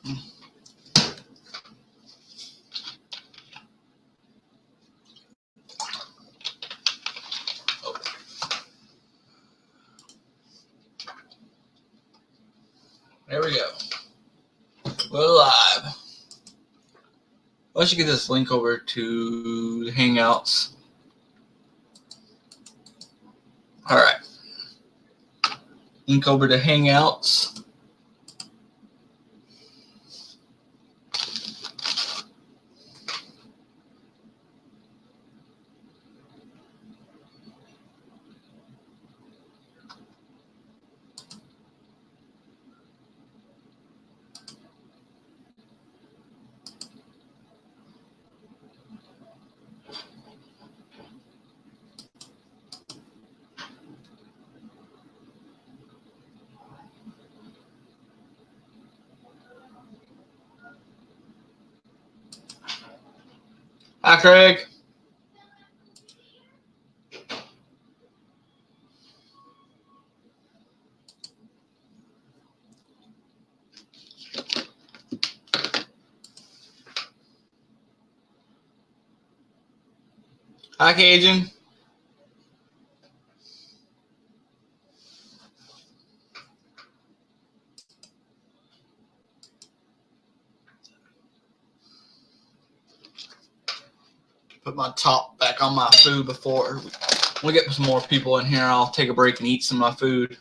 There we go. We're live. Let's get this link over to the Hangouts. All right. Link over to Hangouts. Hi, Craig. Hi, Cajun. Put my top back on my food before we get some more people in here. I'll take a break and eat some of my food.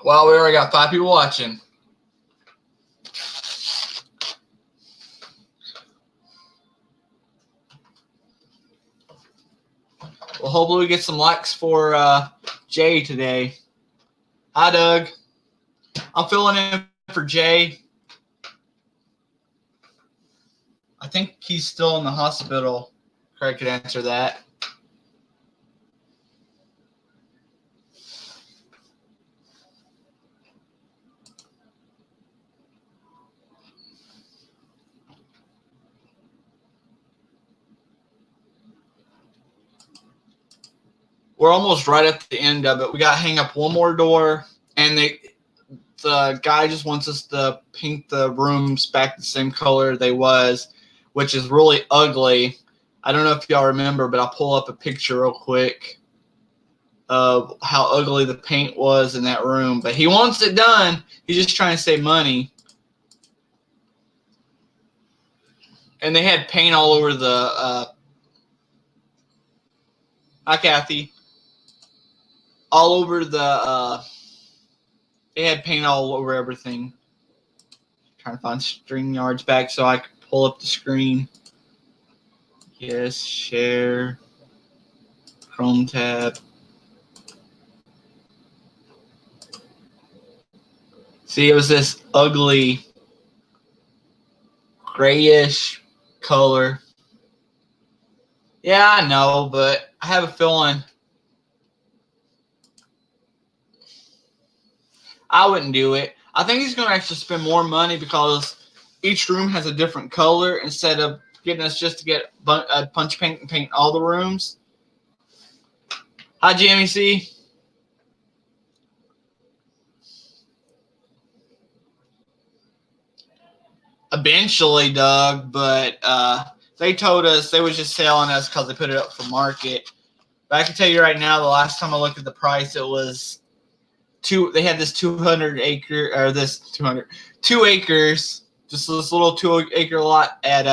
Well, we already got 5 people watching. Well, hopefully we get some likes for Jay today. Hi, Doug. I'm filling in for Jay. I think he's still in the hospital. Craig could answer that. We're almost right at the end of it. We got to hang up one more door, and the guy just wants us to paint the rooms back the same color they was, which is really ugly. I don't know if y'all remember, but I'll pull up a picture real quick of how ugly the paint was in that room. But he wants it done. He's just trying to save money. And they had paint all over the hi, Kathy. All over the they had paint all over everything. Trying to find StreamYard's back so I can pull up the screen. Yes, share. Chrome tab. See, it was this ugly grayish color. Yeah, I know, but I have a feeling I wouldn't do it. I think he's going to actually spend more money because each room has a different color instead of getting us just to get punch paint and paint all the rooms. Hi, Jimmy C. Eventually, Doug, but they told us they was just selling us because they put it up for market. But I can tell you right now, the last time I looked at the price, it was they had this 200 acre, or this 2 acres, just this little 2 acre lot at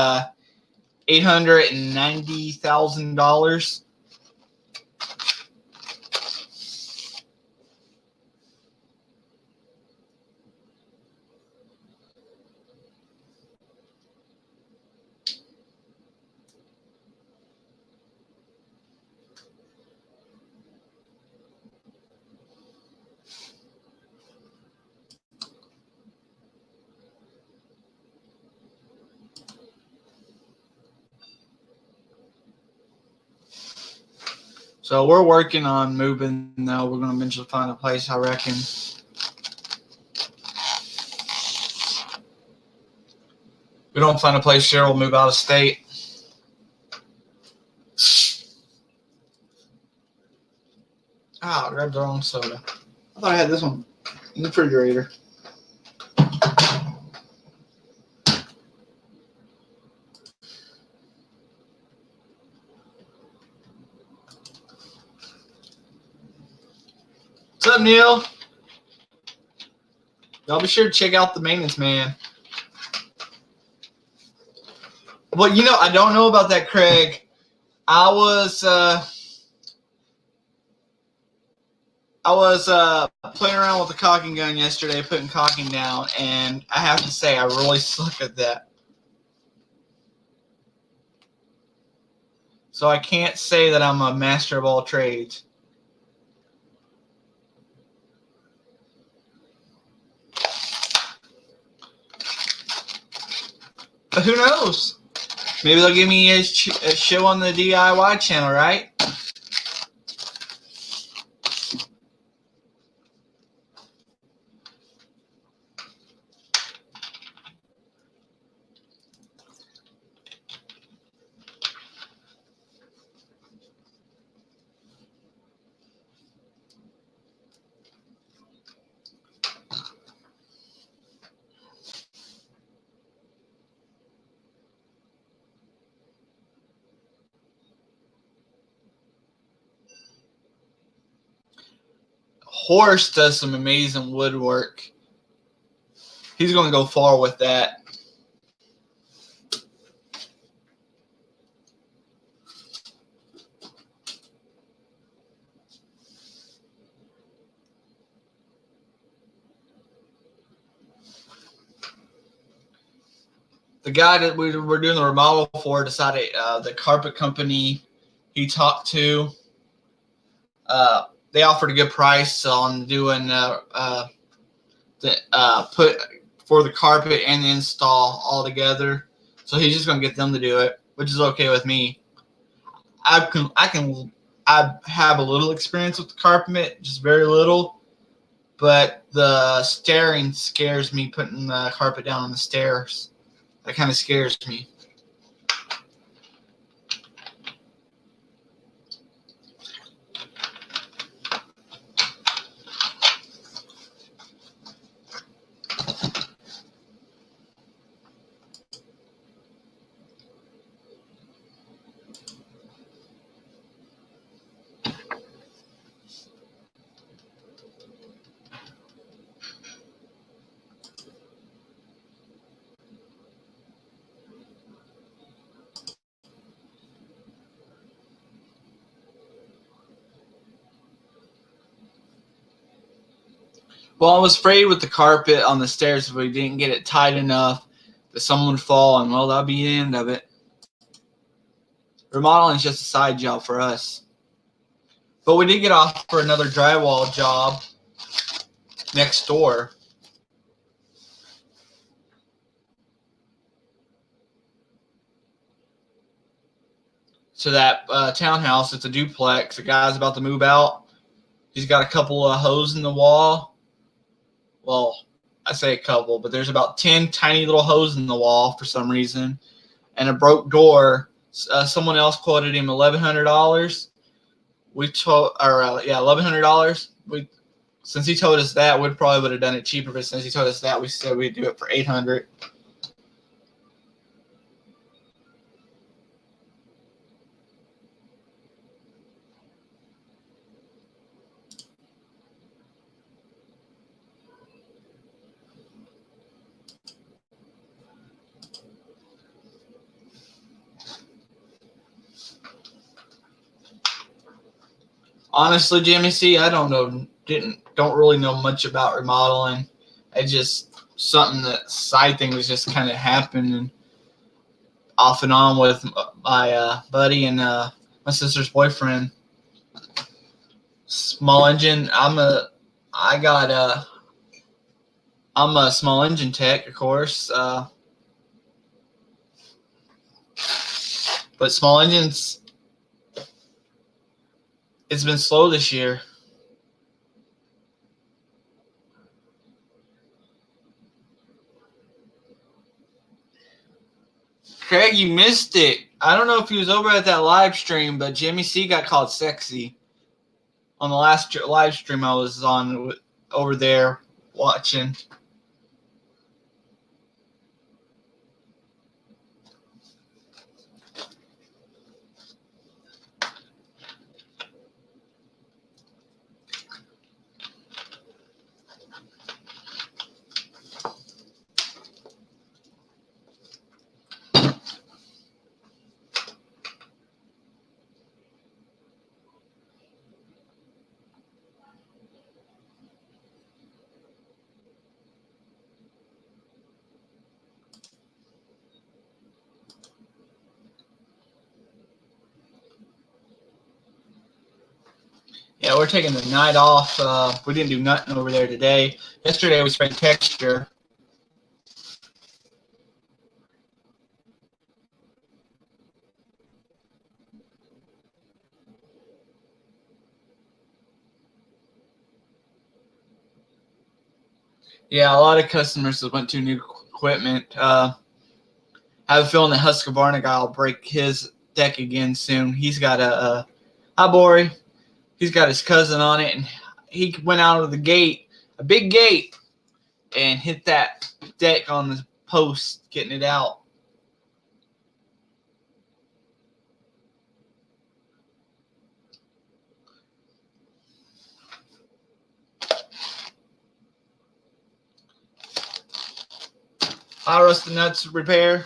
$890,000. So we're working on moving now. We're going to eventually find a place, I reckon. We don't find a place, Cheryl will move out of state. Oh, I grabbed the wrong soda. I thought I had this one. in the refrigerator. What's up, Neil? Y'all be sure to check out the maintenance man. Well, you know, I don't know about that, Craig. I was playing around with the caulking gun yesterday, putting caulking down, and I have to say I really suck at that. So I can't say that I'm a master of all trades. But who knows? Maybe they'll give me a show on the DIY channel, right? Horace does some amazing woodwork. He's going to go far with that. The guy that we were doing the remodel for decided the carpet company he talked to, they offered a good price on doing put for the carpet and the install all together. So he's just gonna get them to do it, which is okay with me. I have a little experience with the carpet, just very little, but the staring scares me. Putting the carpet down on the stairs, that kind of scares me. Well, I was afraid with the carpet on the stairs if we didn't get it tight enough that someone would fall, and well, that'll be the end of it. Remodeling is just a side job for us. But we did get off for another drywall job next door. So that townhouse, it's a duplex. The guy's about to move out. He's got a couple of holes in the wall. Well, I say a couple, but there's about 10 tiny little holes in the wall for some reason, and a broke door. Someone else quoted him $1,100. We told, or $1,100. Since he told us that, we probably would have done it cheaper. But since he told us that, we said we'd do it for $800. Honestly, Jimmy C, I don't really know much about remodeling. It's just something that side thing was just kind of happening off and on with my buddy and my sister's boyfriend. Small engine. I'm a small engine tech, of course. But small engines, it's been slow this year. Craig, you missed it. I don't know if he was over at that live stream, but Jimmy C got called sexy on the last live stream I was on over there watching. Yeah, we're taking the night off. We didn't do nothing over there today. Yesterday we spent texture. Yeah, a lot of customers that went to new equipment. I have a feeling the Husqvarna guy will break his deck again soon. He's got a hi Bori. He's got his cousin on it, and he went out of the gate, a big gate, and hit that deck on the post, getting it out. Hi, Rusted Nuts Repair.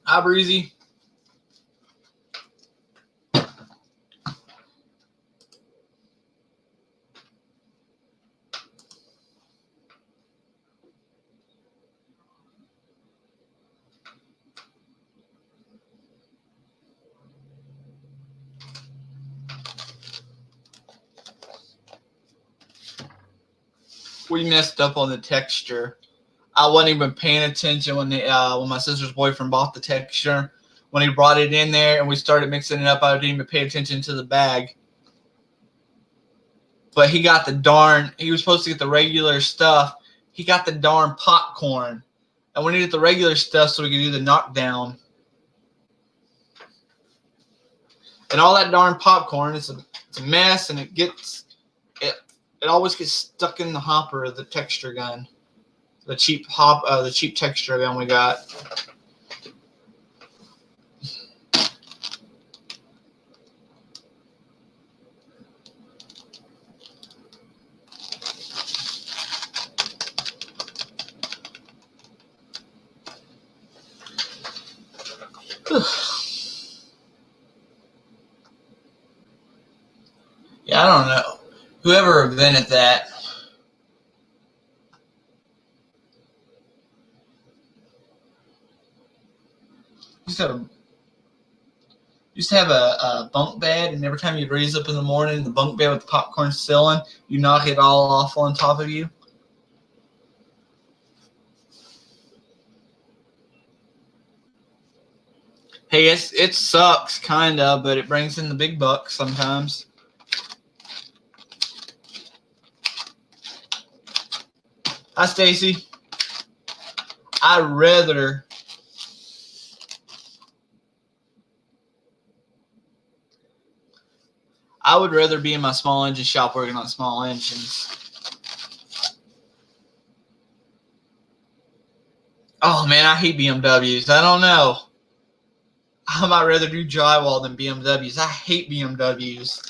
Hi, Breezy. We messed up on the texture. I wasn't even paying attention when my sister's boyfriend bought the texture. When he brought it in there and we started mixing it up, I didn't even pay attention to the bag. But he got he was supposed to get the regular stuff. He got the darn popcorn. And we needed the regular stuff so we could do the knockdown. And all that darn popcorn, it's a mess, and it always gets stuck in the hopper of the texture gun. The cheap texture gun we got. Yeah, I don't know. Whoever invented that. Used to have a bunk bed, and every time you raise up in the morning, the bunk bed with the popcorn filling, you knock it all off on top of you. Hey, it sucks, kinda, but it brings in the big bucks sometimes. Hi, Stacy. I would rather be in my small engine shop working on small engines. Oh man, I hate BMWs. I don't know. I might rather do drywall than BMWs. I hate BMWs.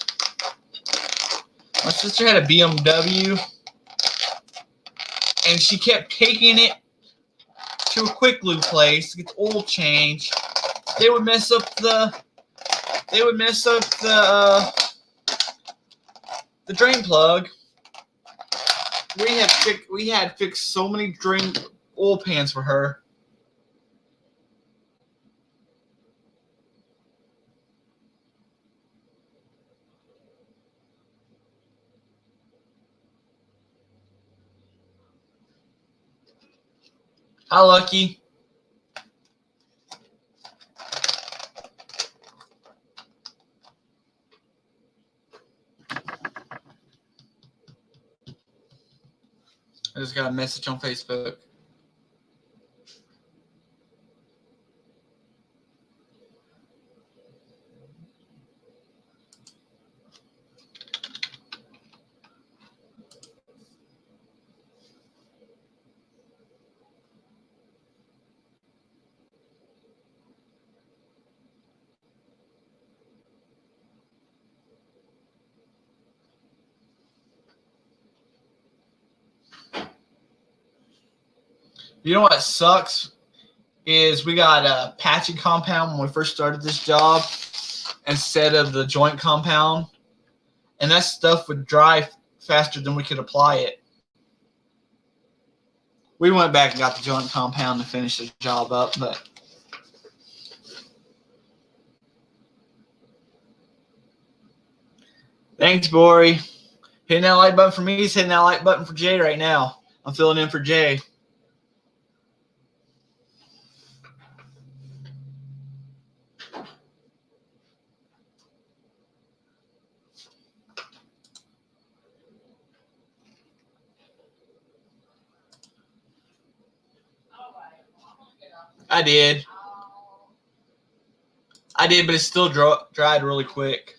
My sister had a BMW, and she kept taking it to a quick lube place to get the oil change. They would mess up the drain plug. We had fixed so many drain oil pans for her. Hi, Lucky. just got a message on Facebook. You know what sucks is we got a patching compound when we first started this job instead of the joint compound, and that stuff would dry faster than we could apply it. We went back and got the joint compound to finish the job up, but thanks, Bori. Hitting that like button for me is hitting that like button for Jay right now. I'm filling in for Jay. I did, but it still dried really quick.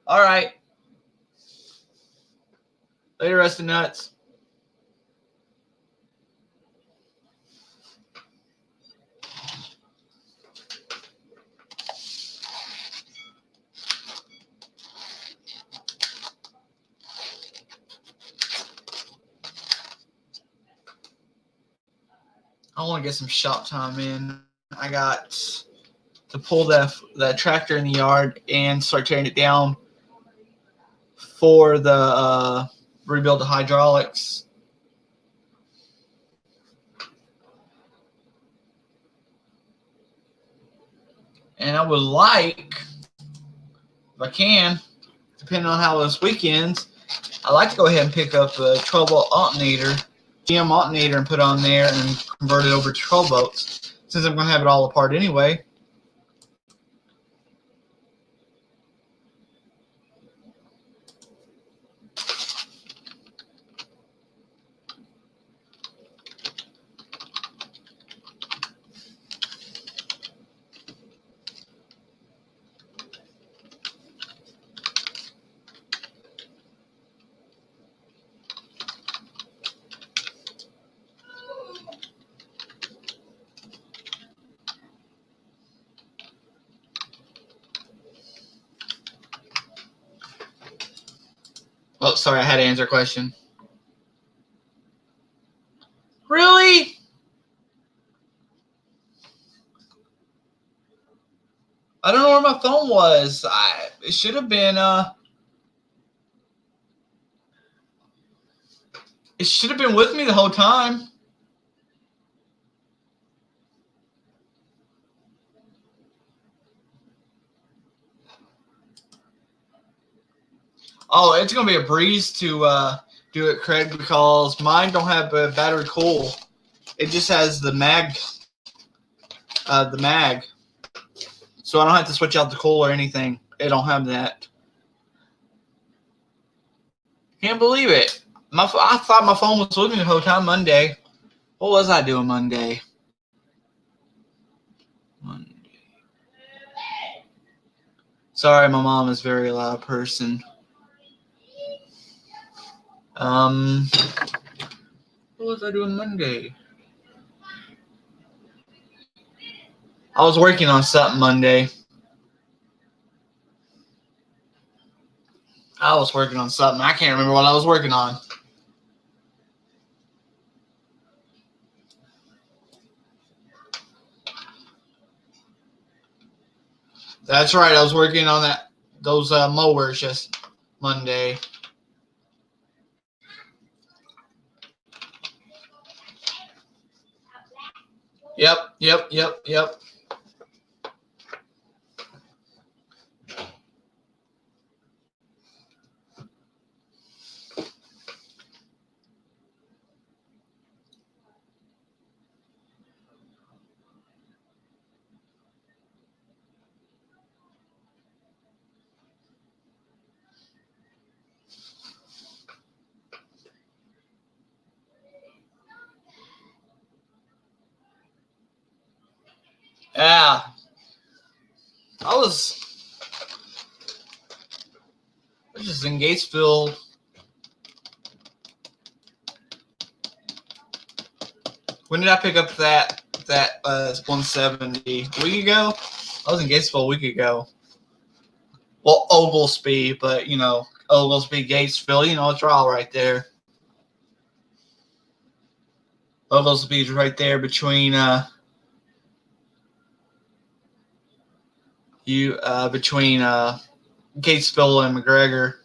All right. Later, Rusty Nuts. I want to get some shop time in. I got to pull that tractor in the yard and start tearing it down for the rebuild the hydraulics. And I would like, if I can, depending on how this weekends, I'd like to go ahead and pick up a 12-volt alternator, GM alternator, and put on there and convert it over to 12 volts, since I'm going to have it all apart anyway. Oh, sorry, I had to answer a question. Really? I don't know where my phone was. It should have been it should have been with me the whole time. Oh, it's gonna be a breeze to do it, Craig, because mine don't have a battery cool. It just has the mag. So I don't have to switch out the cool or anything. It don't have that. Can't believe it. I thought my phone was with me the whole time Monday. What was I doing Monday? Sorry, my mom is a very loud person. What was I doing Monday? I was working on something Monday. I can't remember what I was working on. That's right. I was working on those mowers just Monday. Yep. Yeah. I was just in Gatesville. When did I pick up that 170? A week ago? I was in Gatesville a week ago. Well, Oglesby, but you know, Oglesby, Gatesville, you know, it's all right there. Oglesby's right there between between Gatesville and McGregor.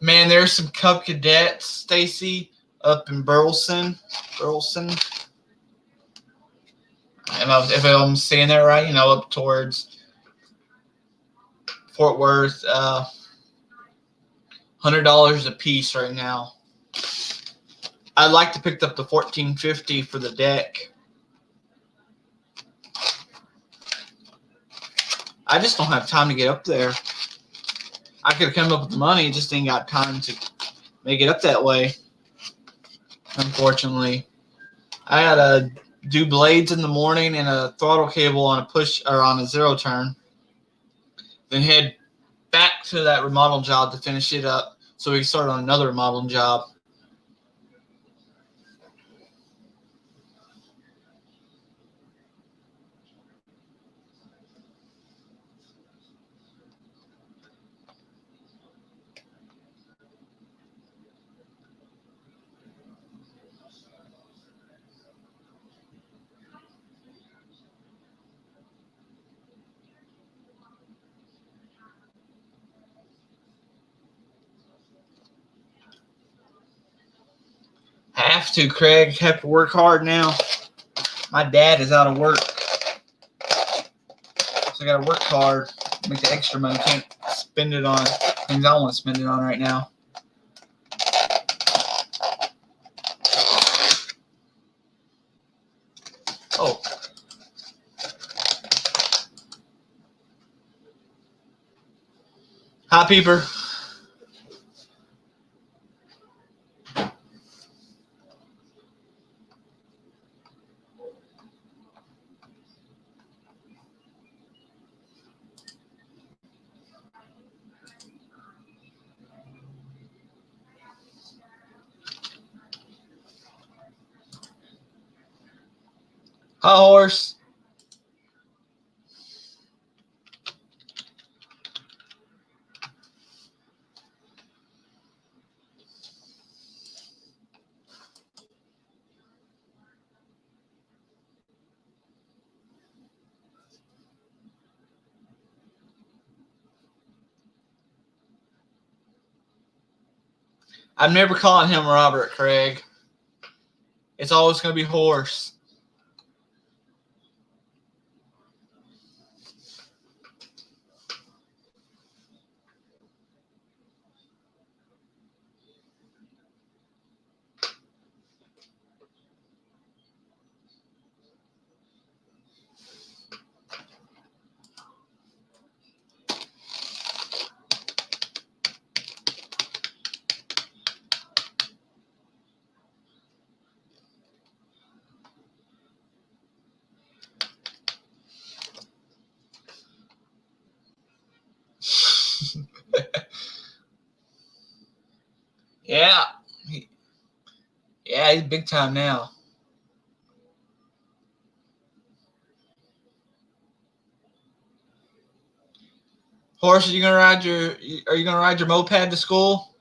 Man, there's some Cub Cadets, Stacy, up in Burleson. If I'm saying that right, you know, up towards Fort Worth. $100 a piece right now. I'd like to pick up the 1450 for the deck. I just don't have time to get up there. I could have come up with the money, just ain't got time to make it up that way. Unfortunately, I gotta do blades in the morning and a throttle cable on a push or on a zero turn. Then head back to that remodel job to finish it up, so we can start on another remodeling job. Have to, Craig. Have to work hard now. My dad is out of work, so I gotta work hard, make the extra money. Can't spend it on things I want to spend it on right now. Oh. Hi, Peeper. Hi, horse. I'm never calling him Robert, Craig. It's always going to be horse. Yeah. Yeah, he's big time now. Horse, are you gonna ride your moped to school?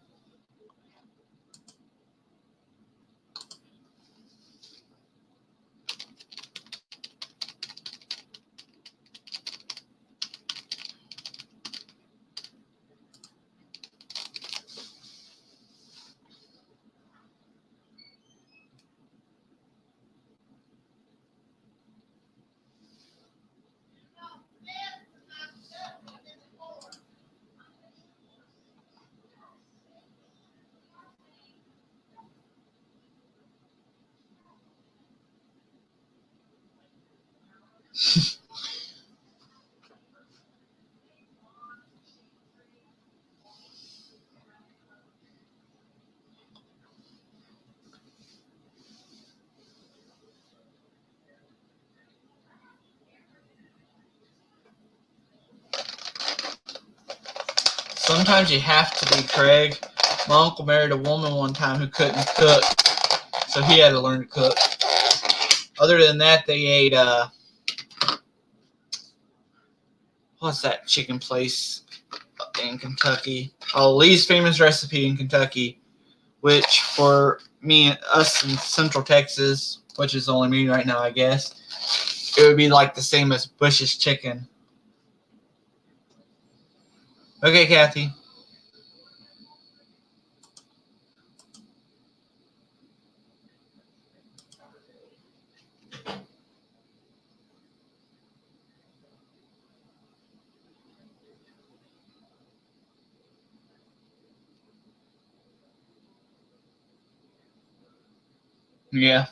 Sometimes you have to be, Craig. My uncle married a woman one time who couldn't cook, so he had to learn to cook. Other than that, they ate, what's that chicken place in Kentucky? Oh, Lee's Famous Recipe in Kentucky, which for us in Central Texas, which is only me right now, I guess, it would be like the same as Bush's Chicken. Okay, Kathy. Yeah.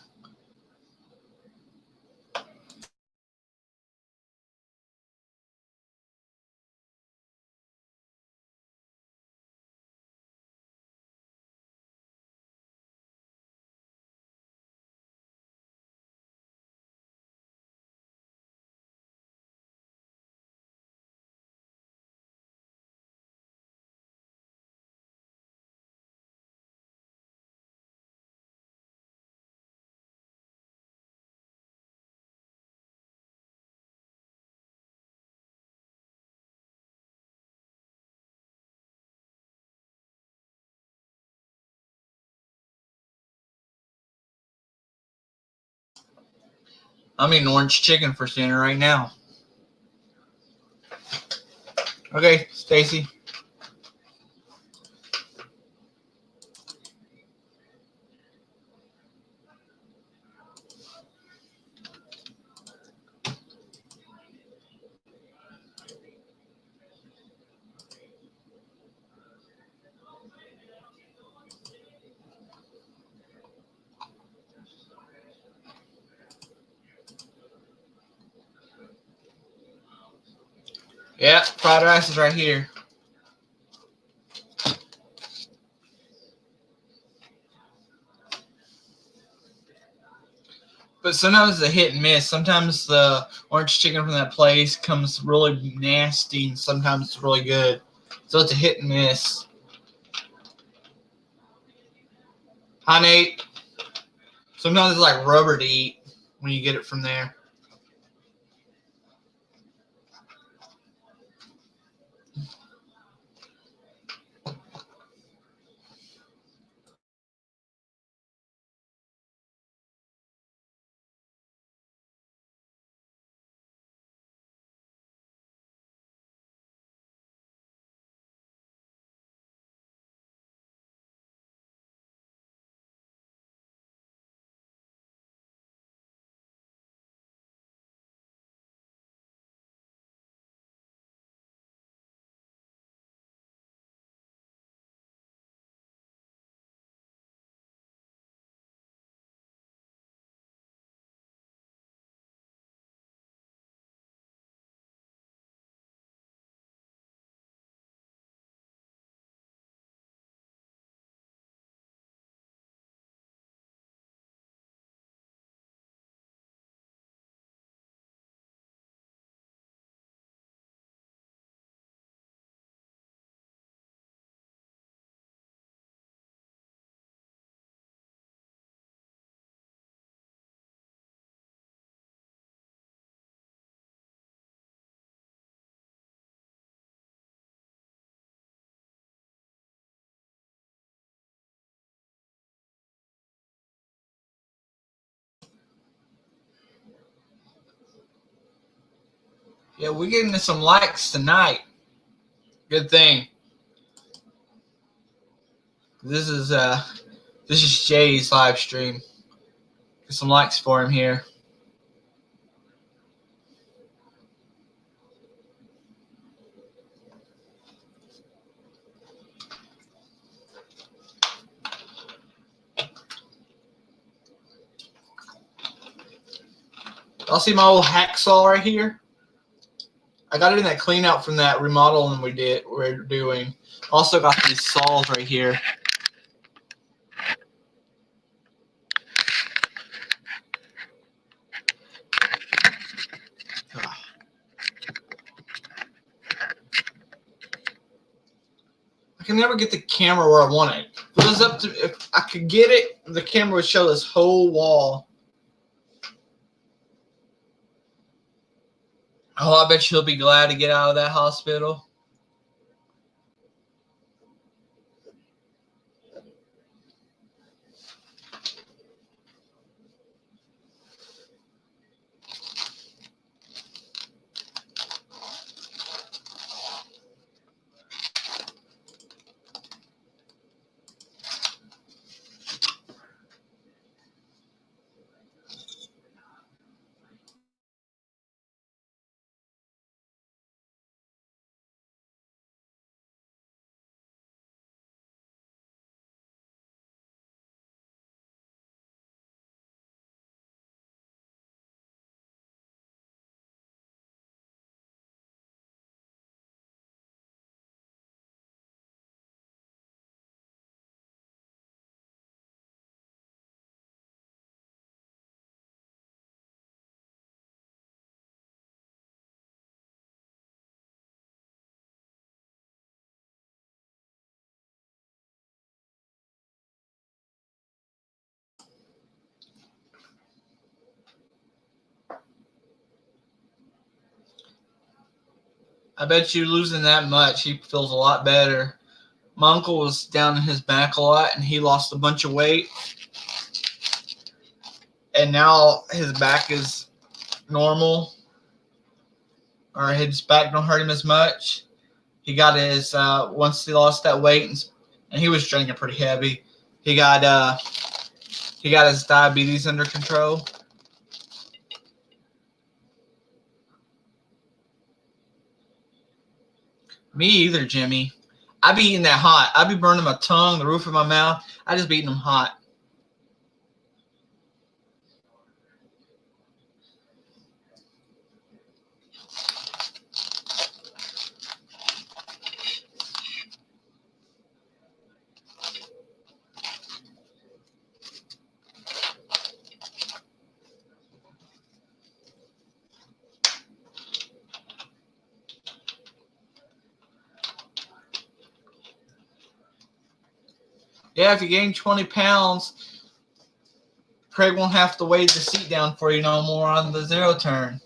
I'm eating orange chicken for dinner right now. Okay, Stacy. Yeah, fried rice is right here. But sometimes it's a hit and miss. Sometimes the orange chicken from that place comes really nasty, and sometimes it's really good. So it's a hit and miss. Hi, Nate. Sometimes it's like rubber to eat when you get it from there. Yeah, we're getting some likes tonight. Good thing. This is Jay's live stream. Get some likes for him here. Y'all see my old hacksaw right here? I got it in that clean out from that remodeling we're doing. Also got these saws right here. I can never get the camera where I want it. If it was up to, if I could get it, the camera would show this whole wall. Oh, I bet she'll be glad to get out of that hospital. I bet you losing that much, he feels a lot better. My uncle was down in his back a lot, and he lost a bunch of weight. And now his back is normal, or his back don't hurt him as much. He got his, once he lost that weight, and he was drinking pretty heavy, he got his diabetes under control. Me either, Jimmy. I be eating that hot. I be burning my tongue, the roof of my mouth. I just be eating them hot. Yeah, if you gain 20 pounds, Craig won't have to weigh the seat down for you no more on the zero turn.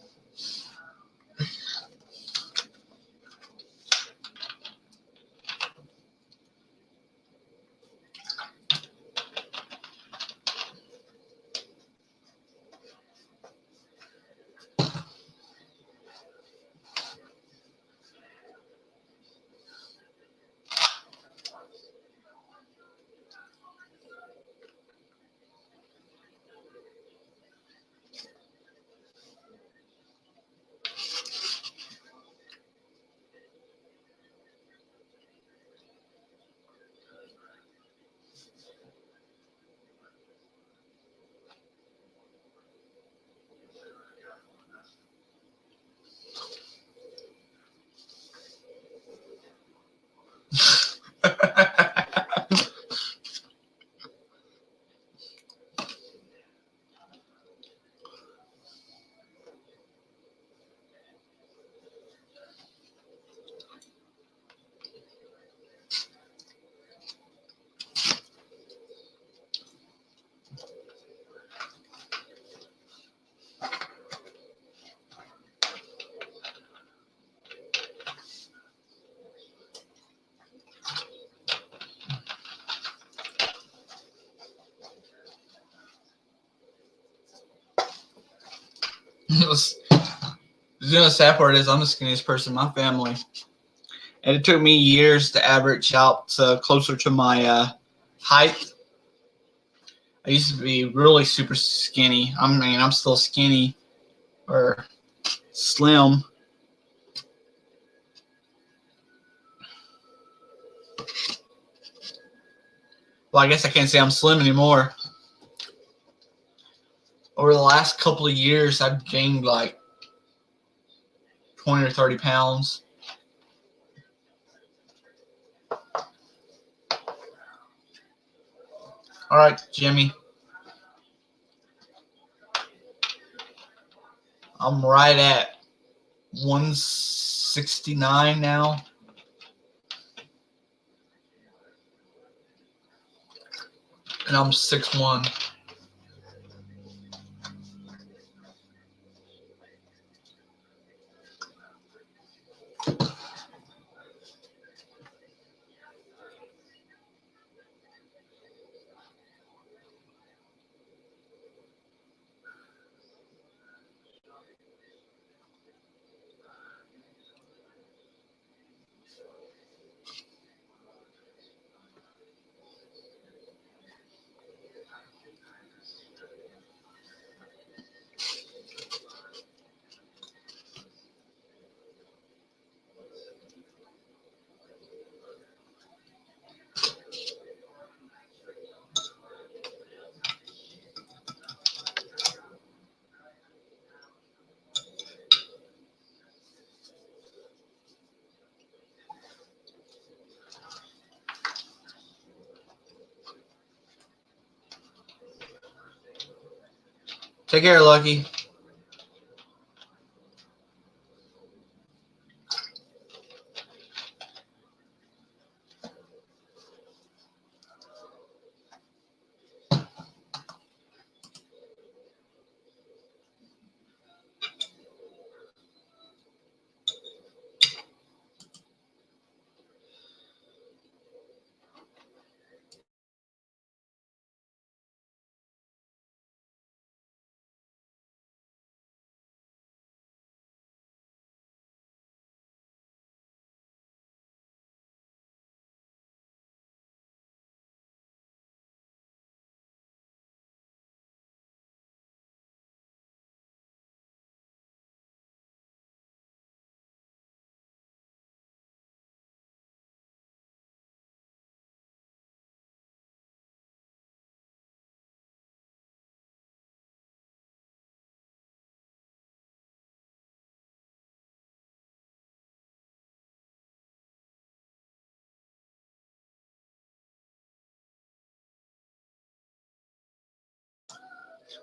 The sad part is I'm the skinniest person in my family. And it took me years to average out to closer to my height. I used to be really super skinny. I mean, I'm still skinny or slim. Well, I guess I can't say I'm slim anymore. over the last couple of years, I've gained like 20 or 30 pounds. All right, Jimmy. I'm right at 169 now. And I'm 6'1". Take care, Lucky.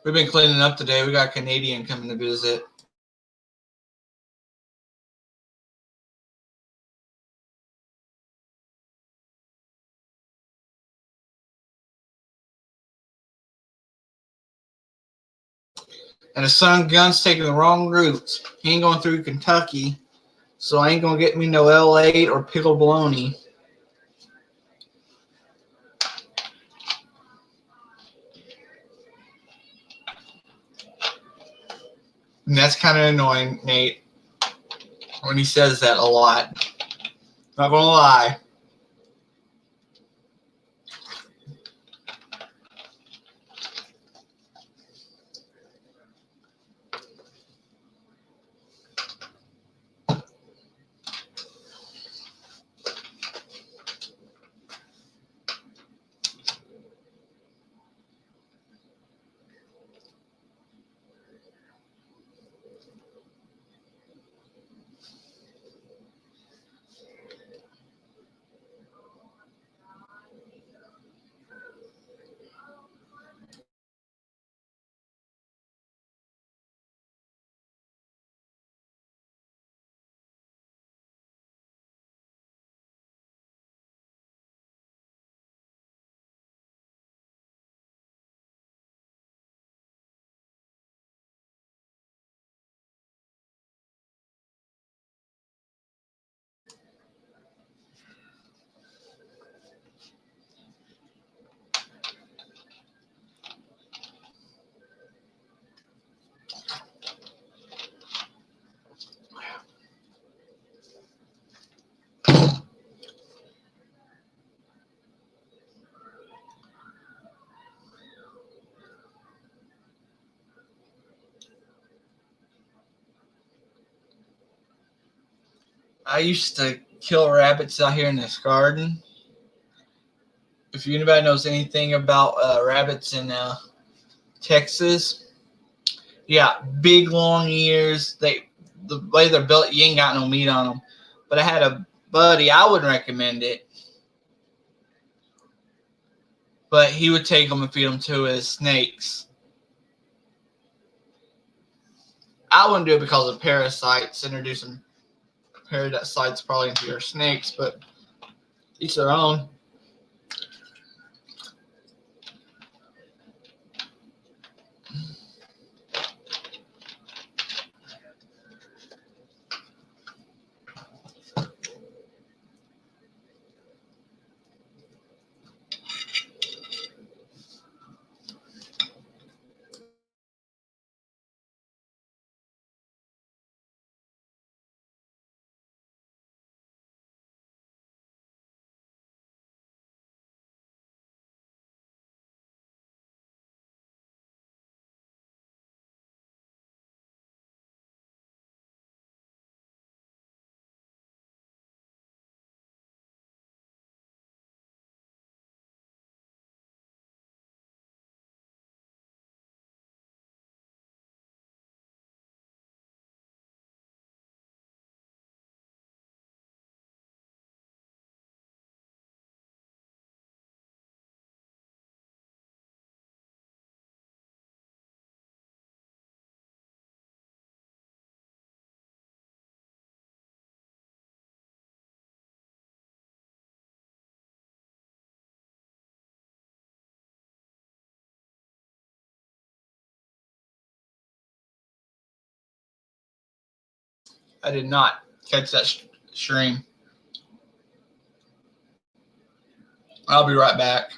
We've been cleaning up today. We got a Canadian coming to visit. And his son Gun's taking the wrong routes. He ain't going through Kentucky, so I ain't going to get me no L8 or pickled bologna. And that's kind of annoying, Nate, when he says that a lot. Not going to lie. I used to kill rabbits out here in this garden. If anybody knows anything about rabbits in Texas, Yeah, big long ears. The way they're built, you ain't got no meat on them. But I had a buddy, I wouldn't recommend it, but he would take them and feed them to his snakes. I wouldn't do it because of parasites, introducing parasites probably into your snakes, but each their own. I did not catch that stream. I'll be right back.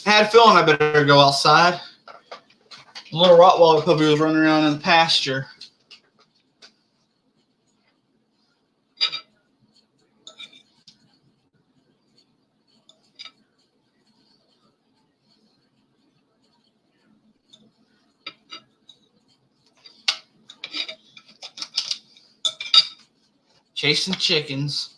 I had a feeling I better go outside. A little Rottweiler puppy was running around in the pasture. Chasing chickens.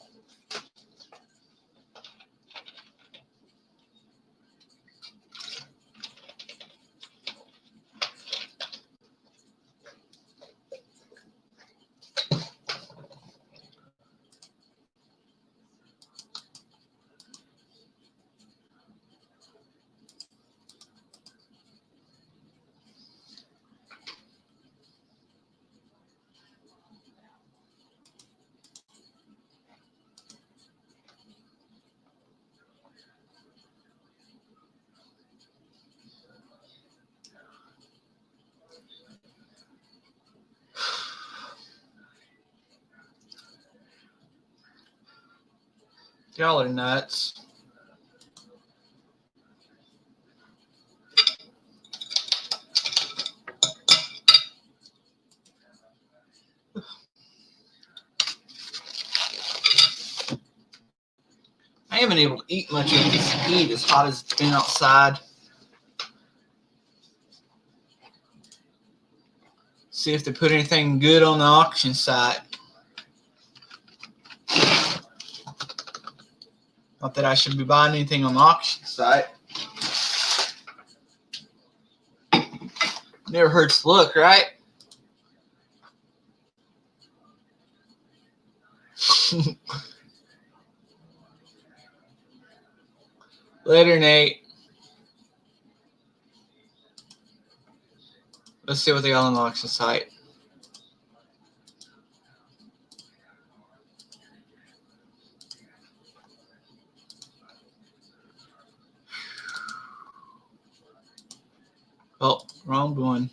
Y'all are nuts. I haven't been able to eat much of this heat as hot as it's been outside. See if they put anything good on the auction site. Not that I should be buying anything on the auction site. Never hurts to look, right? Later, Nate. Let's see what they got on the auction site. Oh, wrong one.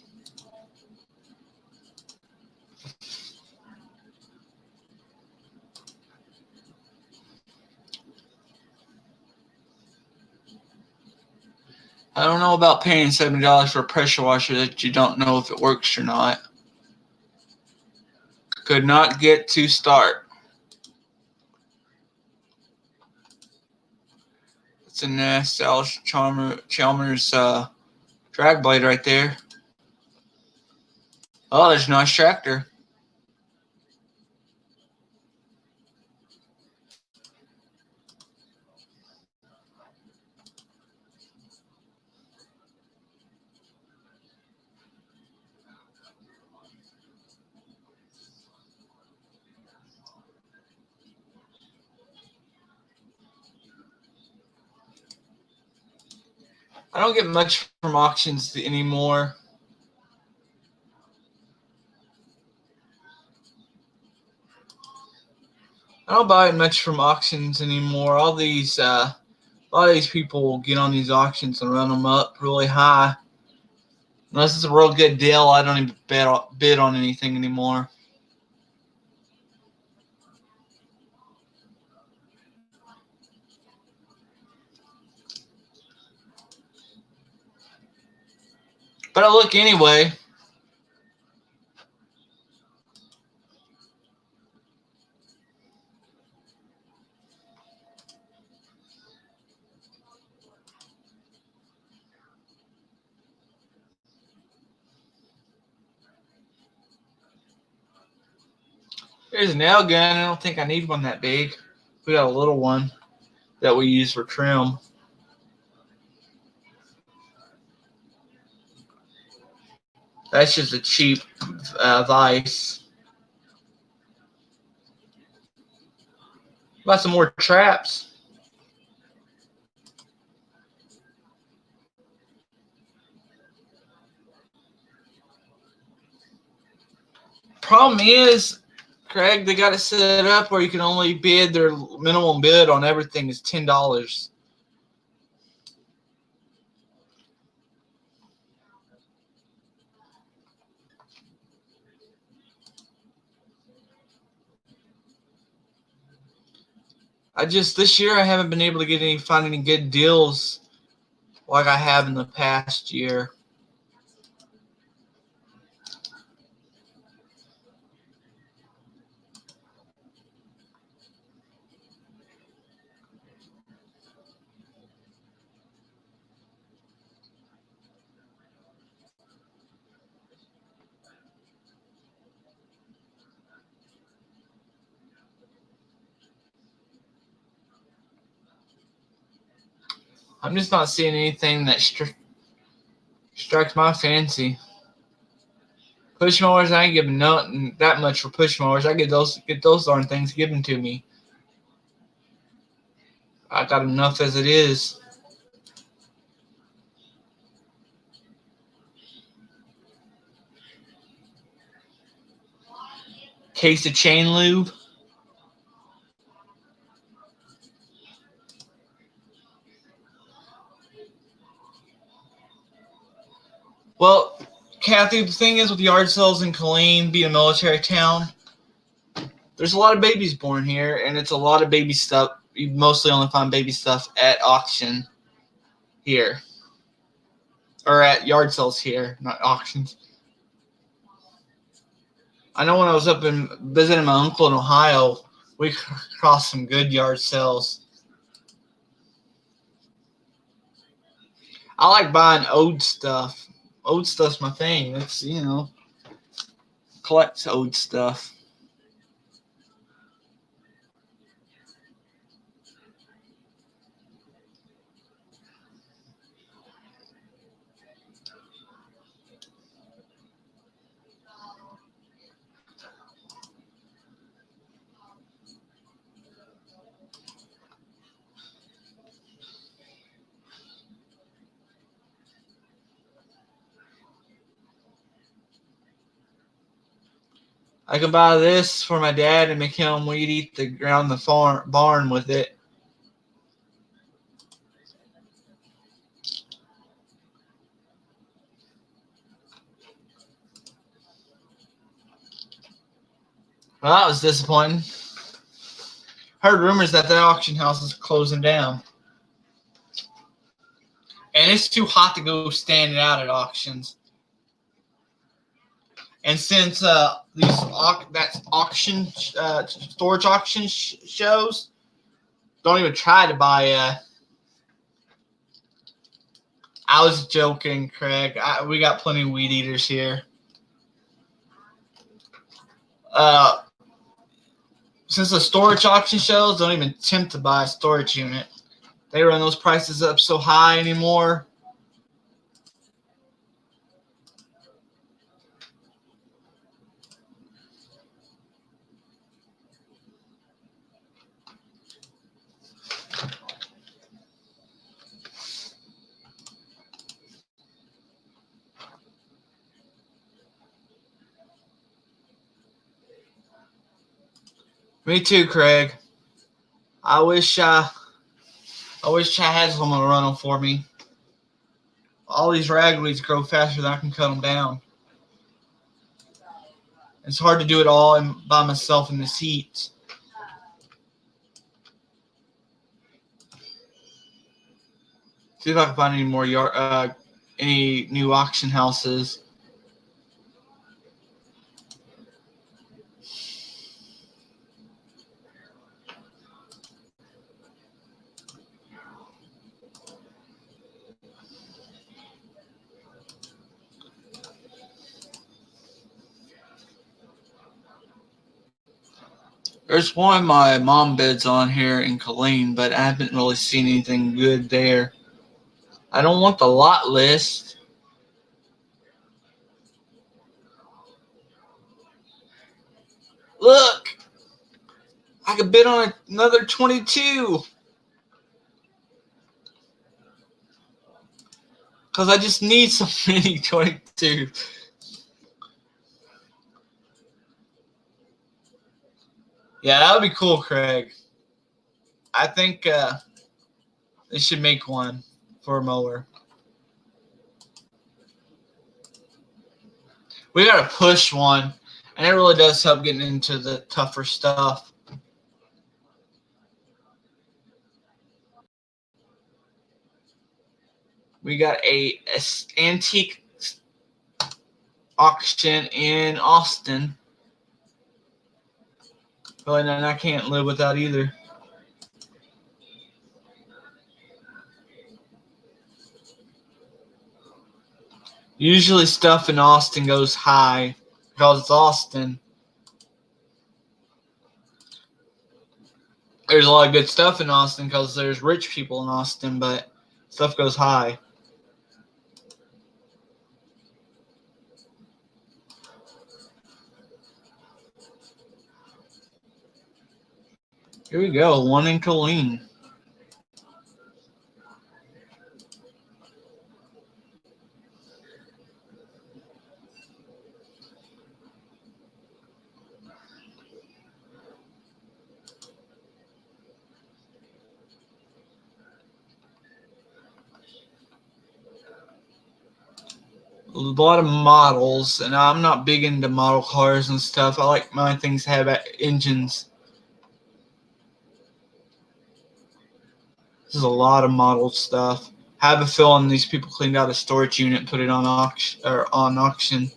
I don't know about paying $70 for a pressure washer that you don't know if it works or not. Could not get to start. It's a nice Chalmers drag blade right there. Oh, there's a nice tractor. I don't get much from auctions anymore. I don't buy much from auctions anymore. All these, a lot of these people will get on these auctions and run them up really high. Unless it's a real good deal, I don't even bid on anything anymore. But I look anyway. There's a nail gun. I don't think I need one that big. We got a little one that we use for trim. That's just a cheap vise. Buy some more traps. Problem is, Craig, they got it set up where you can only bid, their minimum bid on everything is $10. This year I haven't been able to find any good deals like I have in the past year. I'm just not seeing anything that strikes my fancy. Push mowers, I ain't giving nothing that much for push mowers. I get those darn things given to me. I got enough as it is. Case of chain lube. Well, Kathy, the thing is with yard sales in Killeen, being a military town, there's a lot of babies born here, and it's a lot of baby stuff you mostly only find baby stuff at auction here. Or at yard sales here, not auctions. I know when I was up in visiting my uncle in Ohio, we crossed some good yard sales. I like buying old stuff. Old stuff's my thing. That's, collects old stuff. I can buy this for my dad and make him weed eat around the barn with it. Well, that was disappointing. Heard rumors that auction house is closing down. And it's too hot to go standing out at auctions. And since storage auction shows, don't even try to buy. I was joking, Craig. We got plenty of weed eaters here. Since the storage auction shows don't even attempt to buy a storage unit, they run those prices up so high anymore. Me too, Craig. I wish I had someone to run them for me. All these ragweeds grow faster than I can cut them down. It's hard to do it all by myself in this heat. See if I can find any more any new auction houses. There's one my mom bids on here in Killeen, but I haven't really seen anything good there. I don't want the lot list. Look! I could bid on another 22. Because I just need so many 22. Yeah, that would be cool, Craig. I think they should make one for a mower. We got to push one, and it really does help getting into the tougher stuff. We got a antique auction in Austin. Oh, and I can't live without either. Usually stuff in Austin goes high because it's Austin. There's a lot of good stuff in Austin because there's rich people in Austin, but stuff goes high. Here we go, one in Killeen. A lot of models, and I'm not big into model cars and stuff. I like my things to have engines. This is a lot of modeled stuff. I have a feeling these people cleaned out a storage unit and put it on auction.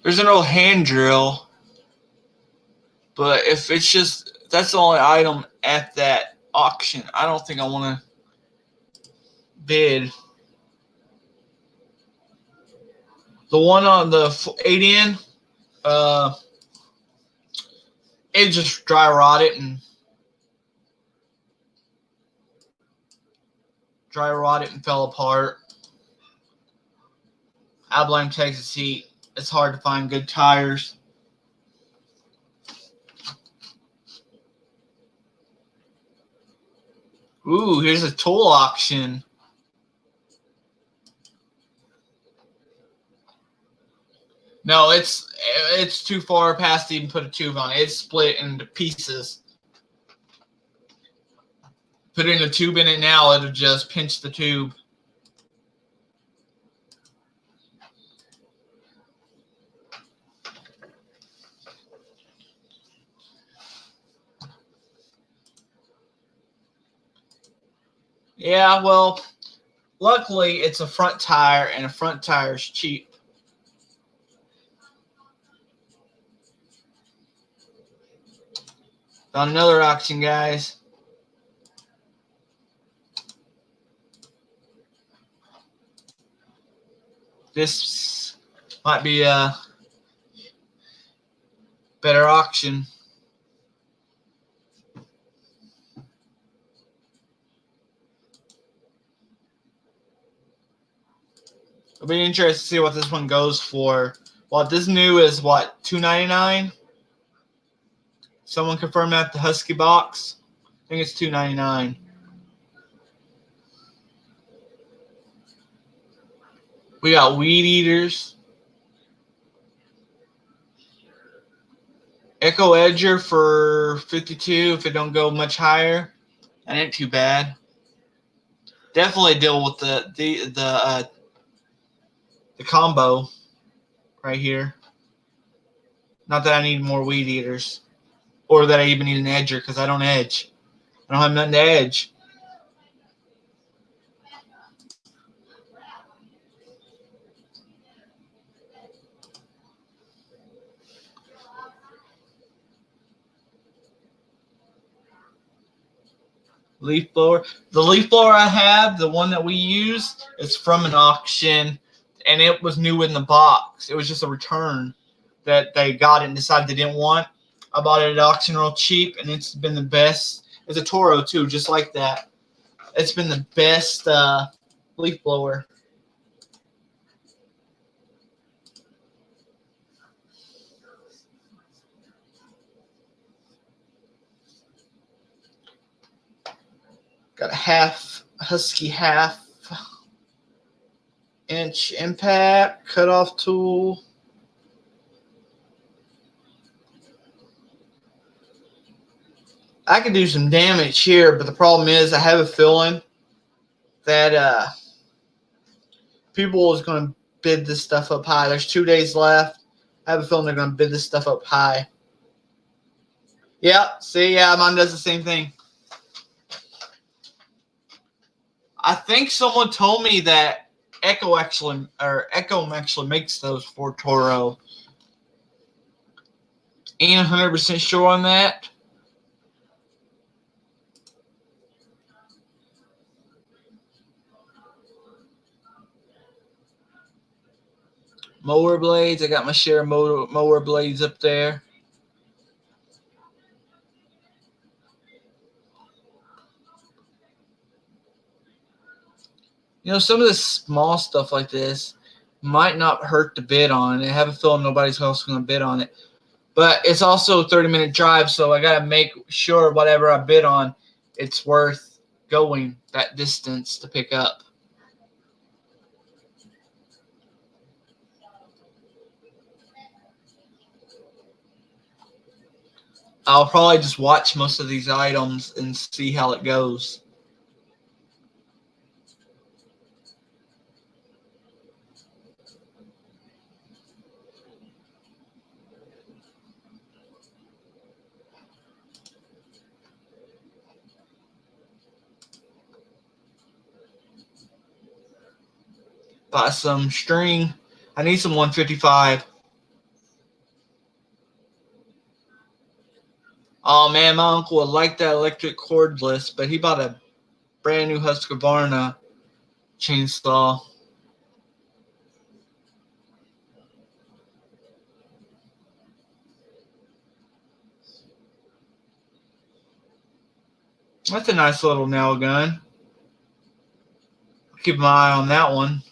There's an old hand drill, but if it's just, that's the only item at that auction, I don't think I want to bid. The one on the 8N, it just dry rotted and fell apart. I blame Texas heat. It's hard to find good tires. Ooh, here's a tool auction. No, it's too far past to even put a tube on it. It's split into pieces. Putting a tube in it now, it'll just pinch the tube. Yeah, well, luckily it's a front tire, and a front tire is cheap. Found another auction, guys. This might be a better auction. It'll be interesting to see what this one goes for. Well, this new is what, $2.99? Someone confirm that, the Husky box. I think it's $2.99. We got weed eaters. Echo Edger for $52 if it don't go much higher. That ain't too bad. Definitely deal with the combo right here. Not that I need more weed eaters, or that I even need an edger, because I don't edge. I don't have nothing to edge. Leaf blower. The leaf blower I have, the one that we use, is from an auction, and it was new in the box. It was just a return that they got and decided they didn't want. I bought it at auction real cheap, and it's been the best. It's a Toro too, just like that. It's been the best leaf blower. Got a Husky half-inch impact cutoff tool. I could do some damage here, but the problem is I have a feeling that people is going to bid this stuff up high. There's 2 days left. I have a feeling they're going to bid this stuff up high. Yeah, see, yeah, mine does the same thing. I think someone told me that Echo actually makes those for Toro. Ain't 100% sure on that. Mower blades. I got my share of mower blades up there. You know, some of the small stuff like this might not hurt to bid on. I have a feeling nobody's else going to bid on it. But it's also a 30-minute drive, so I got to make sure whatever I bid on, it's worth going that distance to pick up. I'll probably just watch most of these items and see how it goes. Buy some string. I need some 155. Oh man, my uncle would like that electric cordless, but he bought a brand new Husqvarna chainsaw. That's a nice little nail gun. Keep my eye on that one.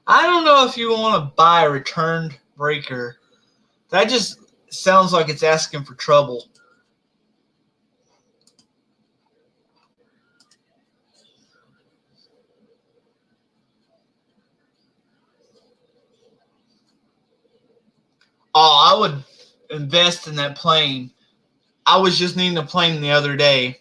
I don't know if you want to buy a returned breaker. That just sounds like it's asking for trouble. Oh, I would invest in that plane. I was just needing a plane the other day.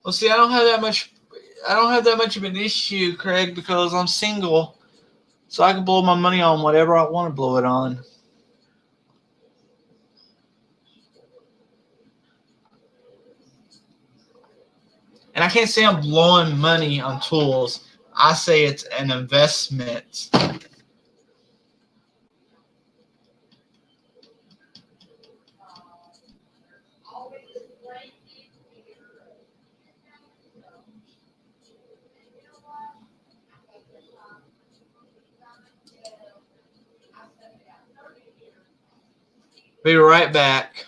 Well, see, I don't have that much. I don't have that much of an issue, Craig, because I'm single, so I can blow my money on whatever I want to blow it on. And I can't say I'm blowing money on tools. I say it's an investment. Be right back.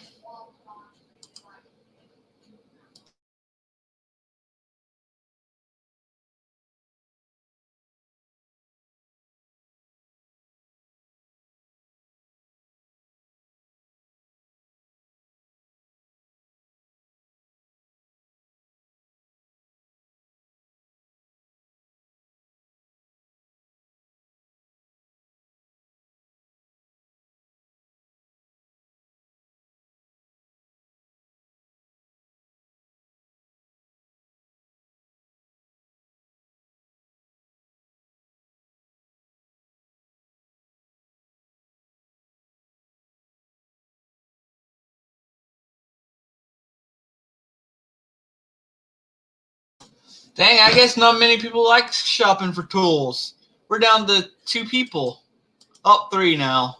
Dang, I guess not many people like shopping for tools. We're down to 2 people. Up 3 now.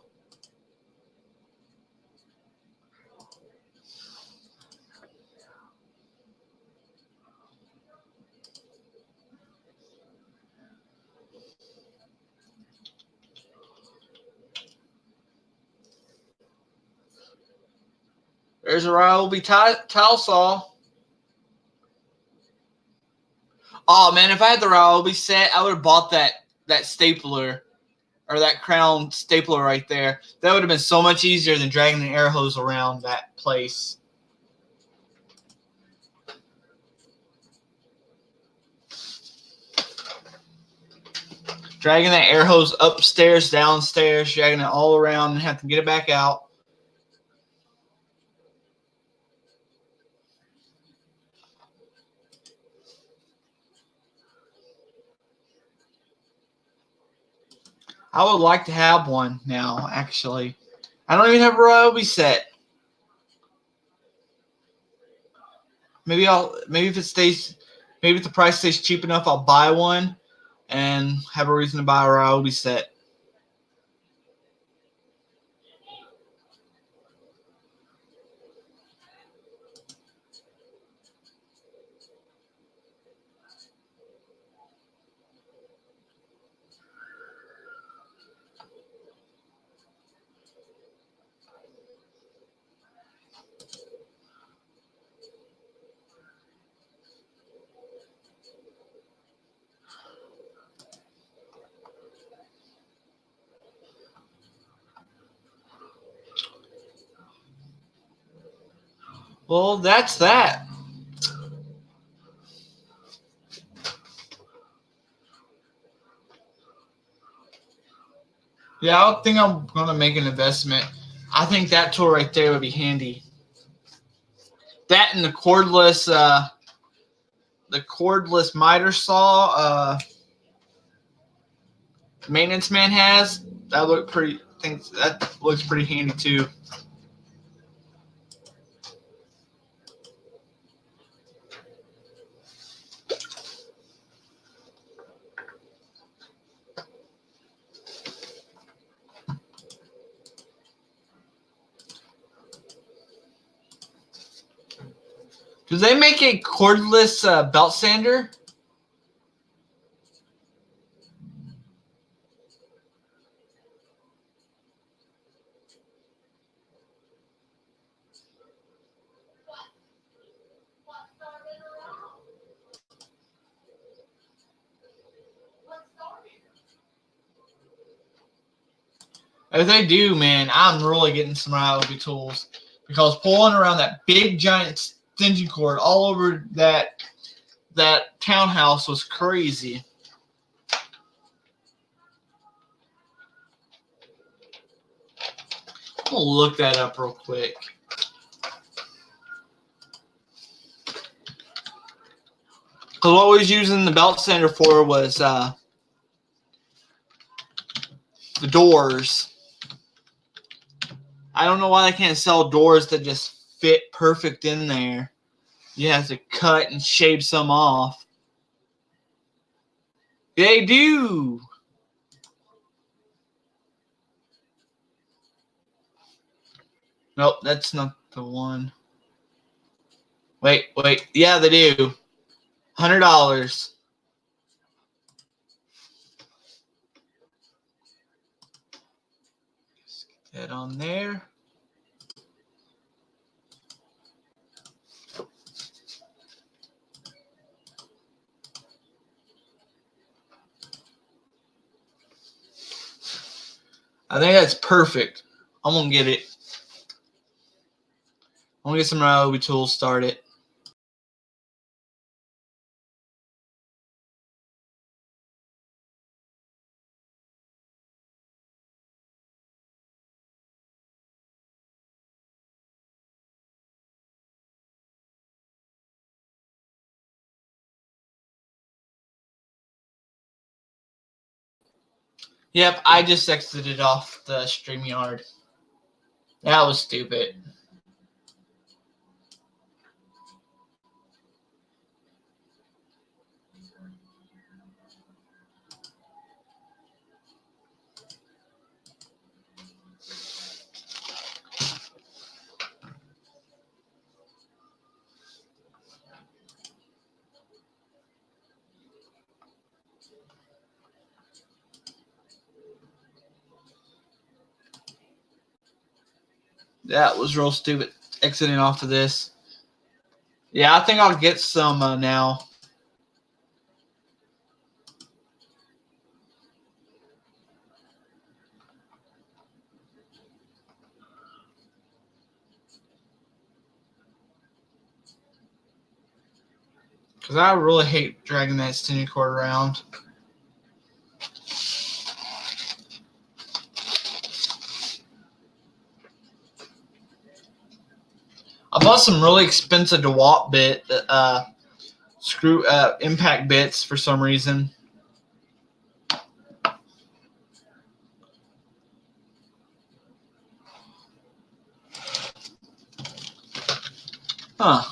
There's a Ryobi towel saw. Oh man, if I had the Ryobi set, I would have bought that stapler or that crown stapler right there. That would have been so much easier than dragging an air hose around that place. Dragging that air hose upstairs, downstairs, dragging it all around and have to get it back out. I would like to have one now, actually. I don't even have a Ryobi set. Maybe if it stays Maybe if the price stays cheap enough, I'll buy one and have a reason to buy, or I'll be set. Well, that's that. Yeah, I don't think I'm going to make an investment. I think that tool right there would be handy. That and the cordless miter saw maintenance man has. That looks pretty handy too. Do they make a cordless belt sander? If they do, man, I'm really getting some Ryobi tools, because pulling around that big giant extension cord all over that townhouse was crazy. I'm gonna look that up real quick. Because what we was using the belt sander for was the doors. I don't know why they can't sell doors that just fit perfect in there. You have to cut and shave some off. They do. Nope, that's not the one. Wait. Yeah, they do. $100. Just get that on there. I think that's perfect. I'm gonna get it. I'm gonna get some Ryobi tools started. Yep, I just exited off the StreamYard. That was stupid. That was real stupid, exiting off of this. Yeah, I think I'll get some now. Because I really hate dragging that extension cord around. I bought some really expensive DeWalt bit, screw impact bits for some reason. Huh.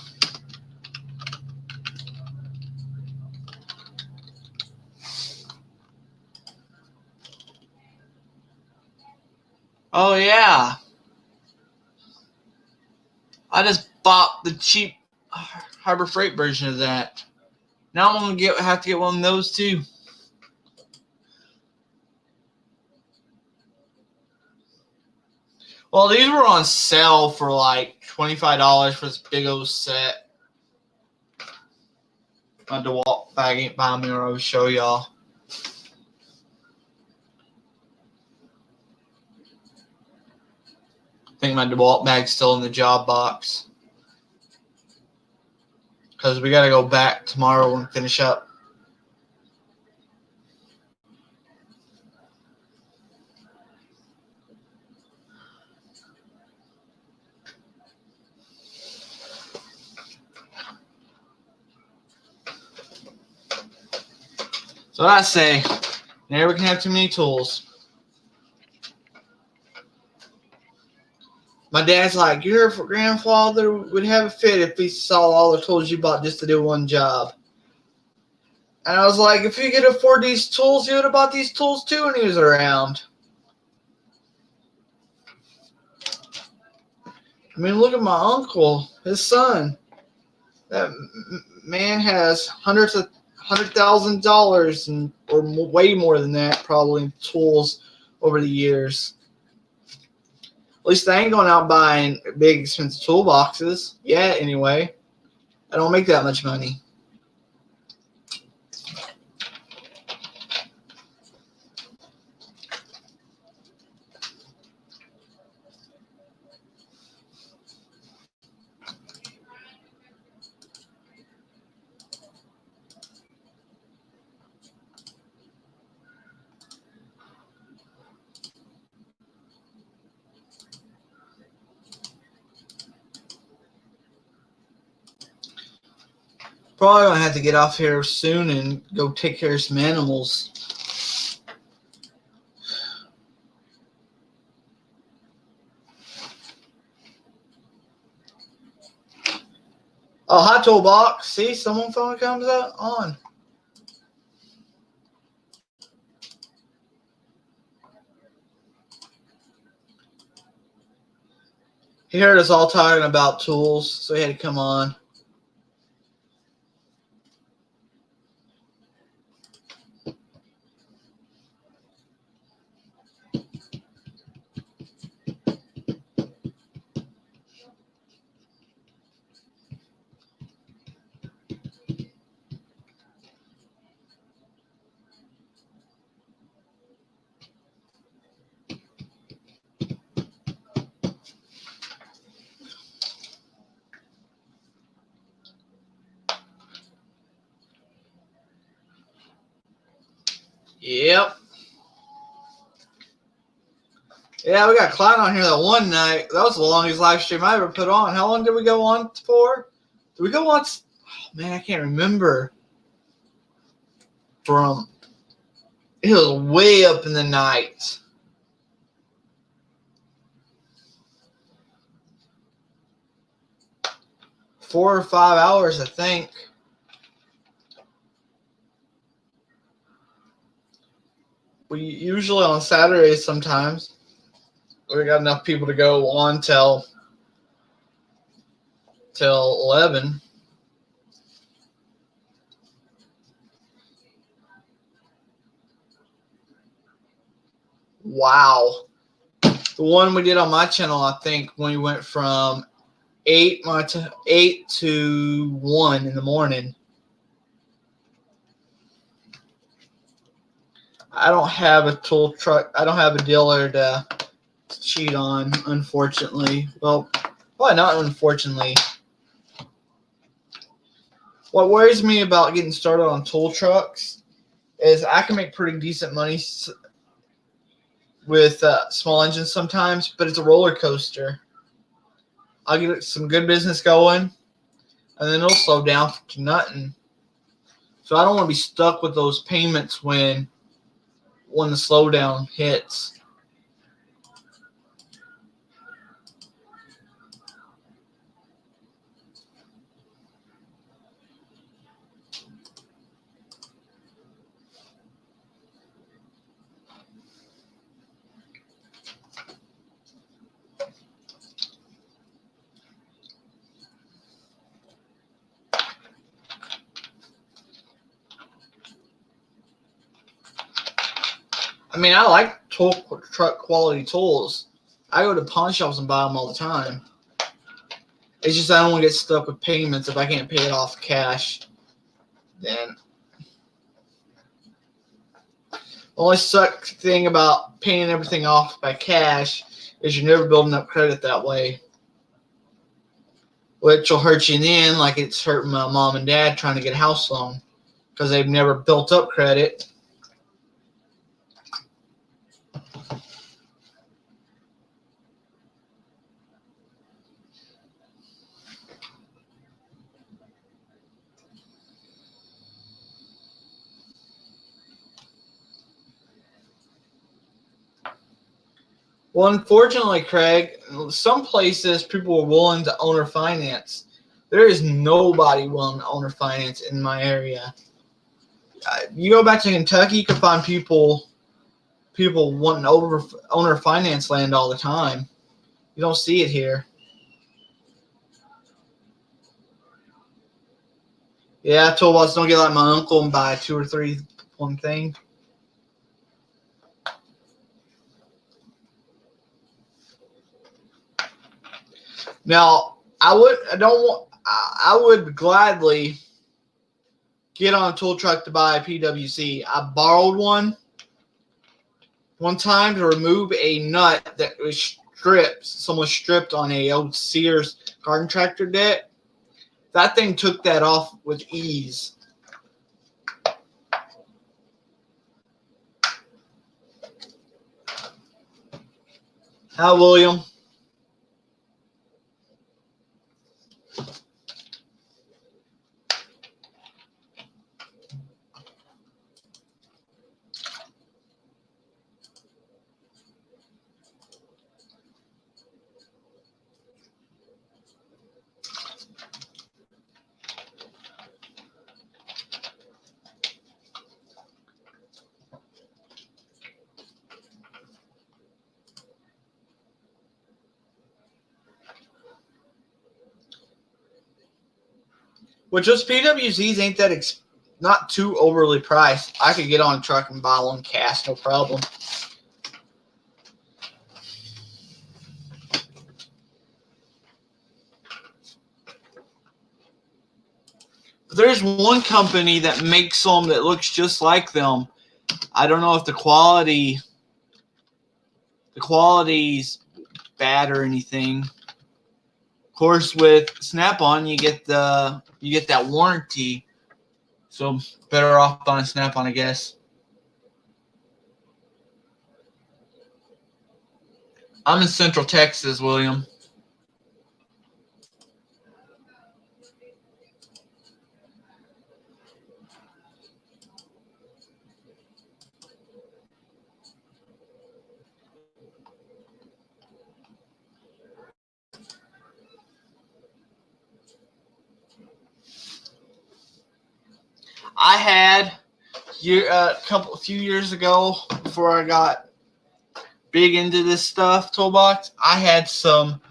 Oh yeah, I just bought the cheap Harbor Freight version of that. Now I'm gonna have to get one of those too. Well, these were on sale for like $25 for this big old set. My DeWalt bag ain't behind me, or I will show y'all. I think my DeWalt bag's still in the job box. Because we got to go back tomorrow and finish up. So I say, never can have too many tools. My dad's like, your grandfather would have a fit if he saw all the tools you bought just to do one job. And I was like, if he could afford these tools, he would have bought these tools too when he was around. I mean, look at my uncle, his son. That man has $100,000 and or way more than that, probably, in tools over the years. At least I ain't going out buying big expensive toolboxes yet. Anyway, I don't make that much money. Probably gonna have to get off here soon and go take care of some animals. Oh, hi, toolbox. See, someone phone comes out on. He heard us all talking about tools, so he had to come on. Yep. Yeah, we got a client on here that one night. That was the longest live stream I ever put on. How long did we go on for? Did we go on? Oh, man, I can't remember. It was way up in the night. $4 or 5 hours, I think. We usually on Saturdays sometimes. We got enough people to go on till 11. Wow. The one we did on my channel, I think, when we went from 8 to 1 in the morning. I don't have a tool truck. I don't have a dealer to cheat on, unfortunately. Well, not unfortunately. What worries me about getting started on tool trucks is I can make pretty decent money with small engines sometimes, but it's a roller coaster. I'll get some good business going, and then it'll slow down to nothing. So I don't want to be stuck with those payments when the slowdown hits. mean, I like truck quality tools. I go to pawn shops and buy them all the time. It's just I don't want to get stuck with payments if I can't pay it off cash. Then the only suck thing about paying everything off by cash is you're never building up credit that way, which will hurt you in the end, like it's hurting my mom and dad trying to get a house loan because they've never built up credit. Well, unfortunately, Craig, some places people are willing to owner finance. There is nobody willing to owner finance in my area. You go back to Kentucky, you can find people wanting owner finance land all the time. You don't see it here. Yeah, I told us don't get like my uncle and buy 2 or 3 one thing. Now, I would gladly get on a tool truck to buy a PWC. I borrowed one time to remove a nut that was stripped. Someone stripped on a old Sears garden tractor deck. That thing took that off with ease. Hi, William. Which those PWCs ain't that not too overly priced. I could get on a truck and buy one cash, no problem. But there's one company that makes them that looks just like them. I don't know if the quality's bad or anything. Of course, with Snap-on, you get that warranty. So better off buying Snap-on, I guess. I'm in Central Texas, William. I had a few years ago, before I got big into this stuff, toolbox, I had some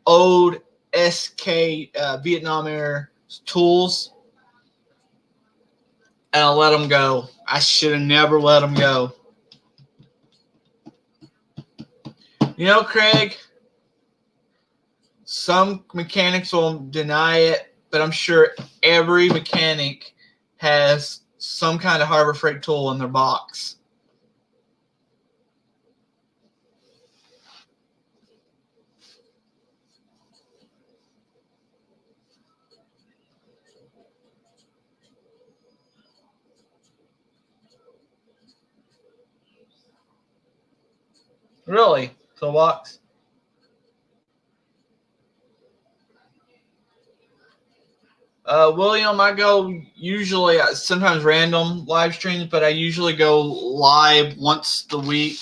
old SK Vietnam era tools, and I let them go. I should have never let them go. You know, Craig, some mechanics will deny it, but I'm sure every mechanic has some kind of Harbor Freight tool in their box. Really? Toolbox? William, I go usually, sometimes random live streams, but I usually go live once a week.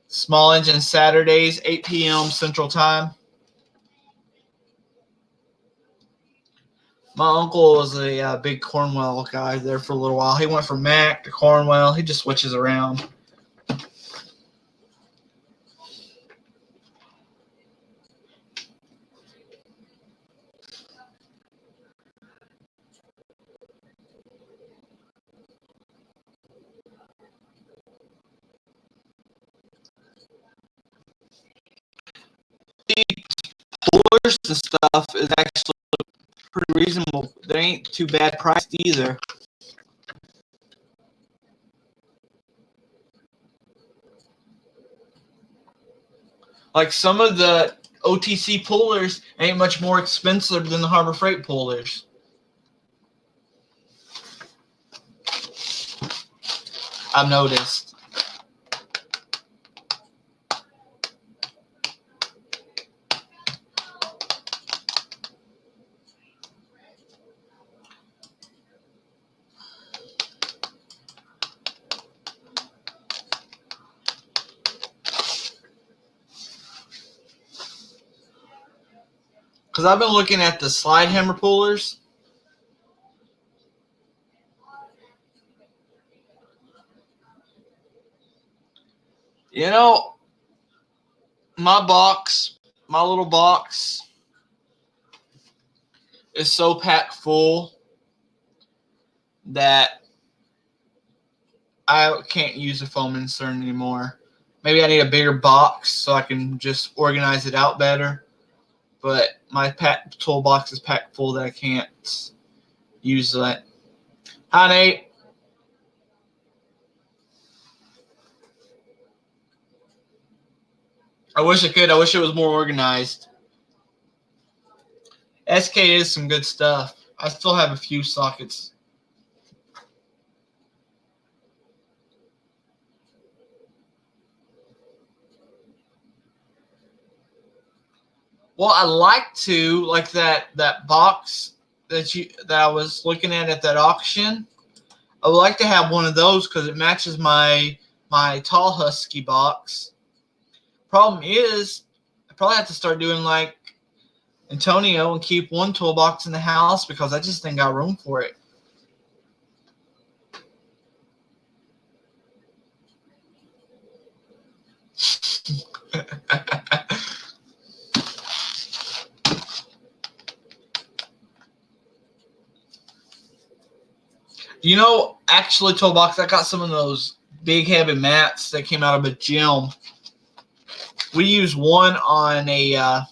Small Engine Saturdays, 8 p.m. Central Time. My uncle was a big Cornwell guy there for a little while. He went from Mac to Cornwell. He just switches around. pullers and stuff is actually pretty reasonable. They ain't too bad priced either. Like some of the OTC pullers ain't much more expensive than the Harbor Freight pullers. I've noticed. Because I've been looking at the slide hammer pullers. You know, my little box is so packed full that I can't use a foam insert anymore. Maybe I need a bigger box so I can just organize it out better. But my toolbox is packed full that I can't use that. Hi, Nate. I wish I could. I wish it was more organized. SK is some good stuff. I still have a few sockets. Well, I like that box that I was looking at that auction. I would like to have one of those because it matches my tall husky box. Problem is, I probably have to start doing like Antonio and keep one toolbox in the house because I just ain't got room for it. You know, actually, toolbox, I got some of those big heavy mats that came out of a gym. We use one on a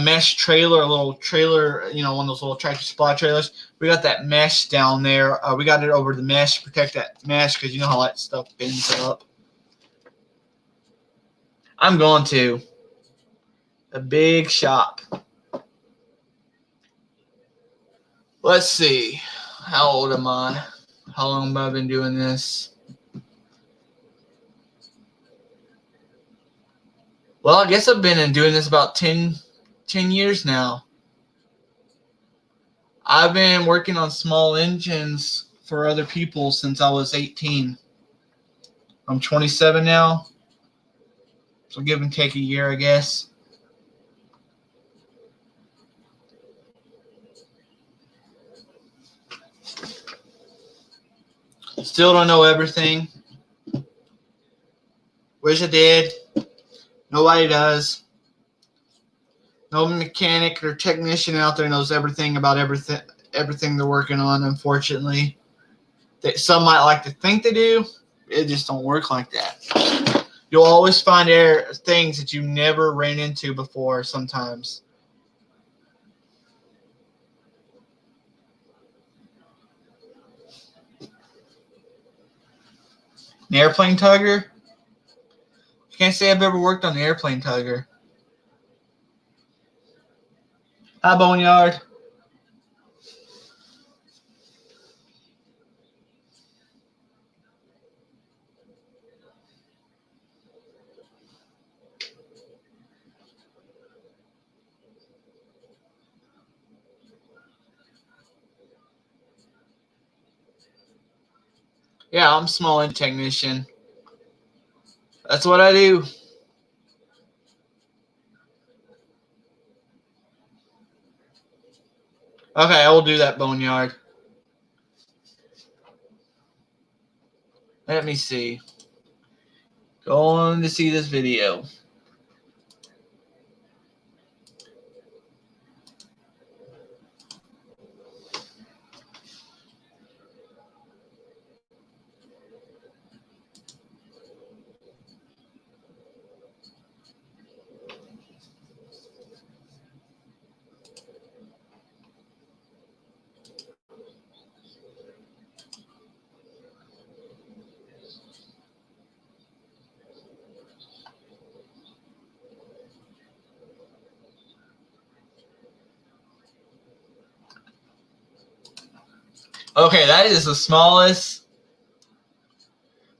mesh trailer, a little trailer, you know, one of those little Tractor Supply trailers. We got that mesh down there. We got it over the mesh to protect that mesh because you know how that stuff bends up. I'm going to a big shop. Let's see. How old am I? How long have I been doing this? Well, I guess I've been doing this about 10 years now. I've been working on small engines for other people since I was 18. I'm 27 now, so give and take a year, I guess. Still don't know everything. Wish I did. Nobody does. No mechanic or technician out there knows everything about everything they're working on, unfortunately. Some might like to think they do. It just don't work like that. You'll always find things that you never ran into before sometimes. An airplane tugger? I can't say I've ever worked on an airplane tugger. Hi, Boneyard. Yeah, I'm a small engine technician. That's what I do. Okay, I will do that, Boneyard. Let me see. Going to see this video. Okay, that is the smallest.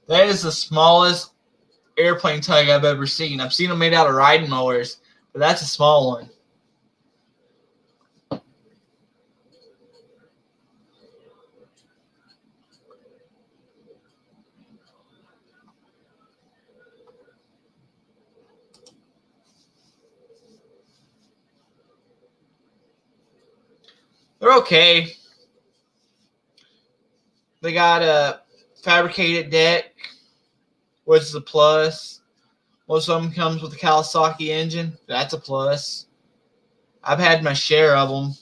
That is the smallest airplane tug I've ever seen. I've seen them made out of riding mowers, but that's a small one. They're okay. They got a fabricated deck, which is a plus. Most of them comes with a Kawasaki engine. That's a plus. I've had my share of them.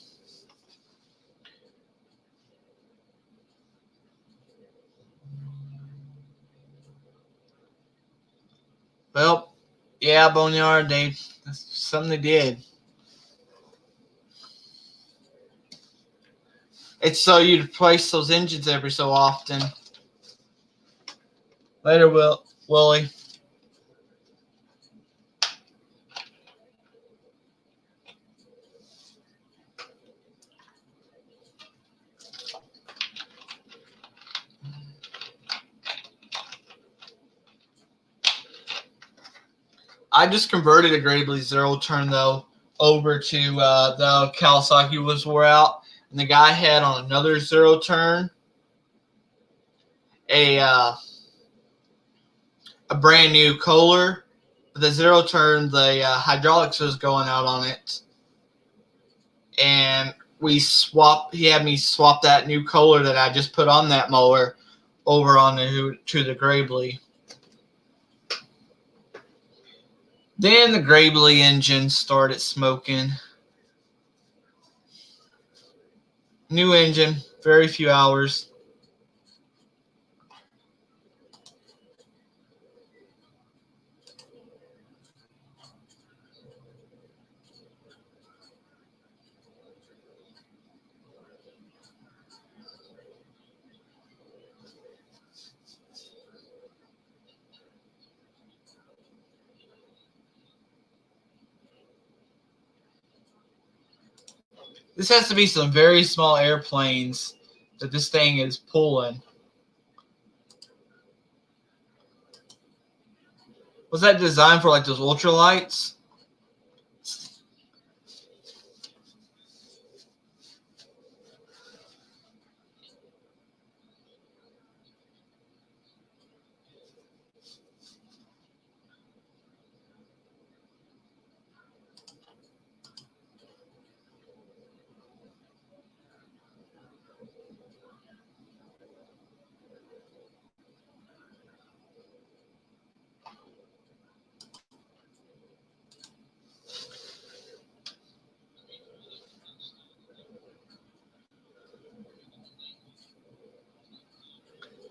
Well, yeah, Boneyard, that's something they did. It's so you replace those engines every so often. Later, Willie. I just converted a Gravely zero turn though over to the Kawasaki was wore out, and the guy had on another zero turn a brand new Kohler. The zero turn, the hydraulics was going out on it, and we swapped. He had me swap that new Kohler that I just put on that mower over on to the Gravely. Then the Gravely engine started smoking. New engine, very few hours. This has to be some very small airplanes that this thing is pulling. Was that designed for like those ultralights?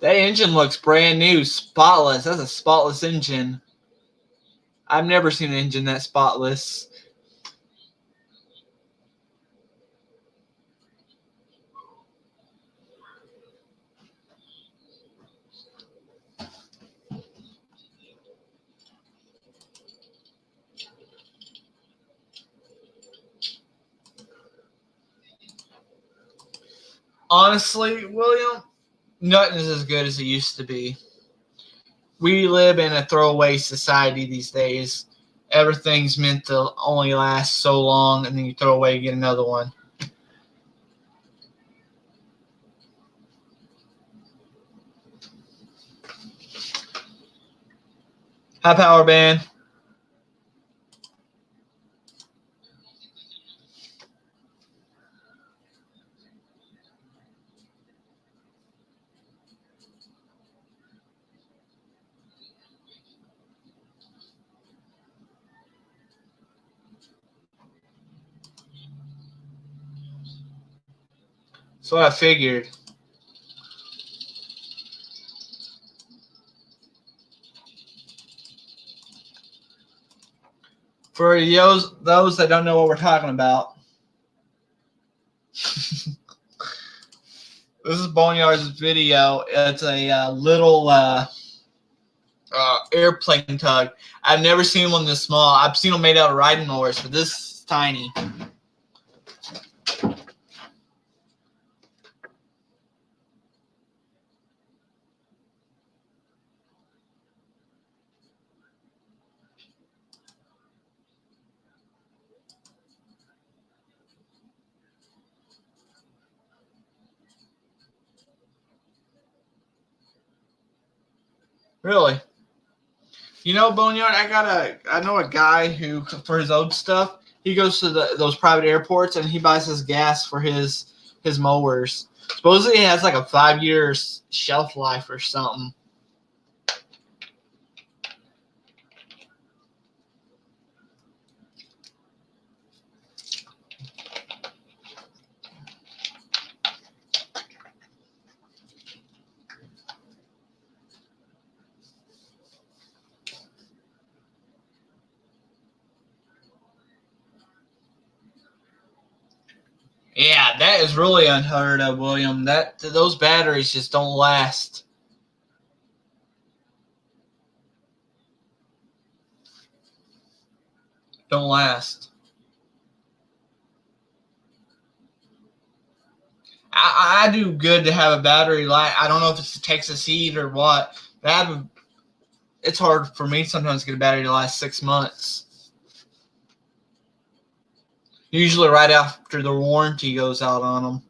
That engine looks brand new, spotless. That's a spotless engine. I've never seen an engine that spotless. Honestly, William, nothing is as good as it used to be. We live in a throwaway society these days. Everything's meant to only last so long, and then you throw away and get another one. High power band. So I figured. For those that don't know what we're talking about, this is Boneyard's video. It's a little airplane tug. I've never seen one this small. I've seen them made out of riding mowers, but this is tiny. Really? You know, Boneyard, I know a guy who, for his old stuff, he goes to those private airports and he buys his gas for his mowers. Supposedly, it has like a 5 year shelf life or something. Yeah, that is really unheard of, William. Those batteries just don't last. Don't last. I do good to have a battery life. I don't know if it's the Texas heat or what. It's hard for me sometimes to get a battery to last 6 months. Usually right after the warranty goes out on them.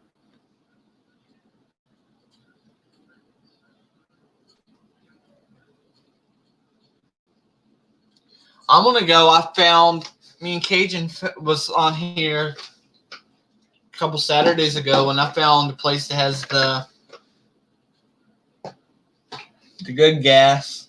I'm going to go. I found, me and Cajun was on here a couple Saturdays ago, and I found a place that has the good gas.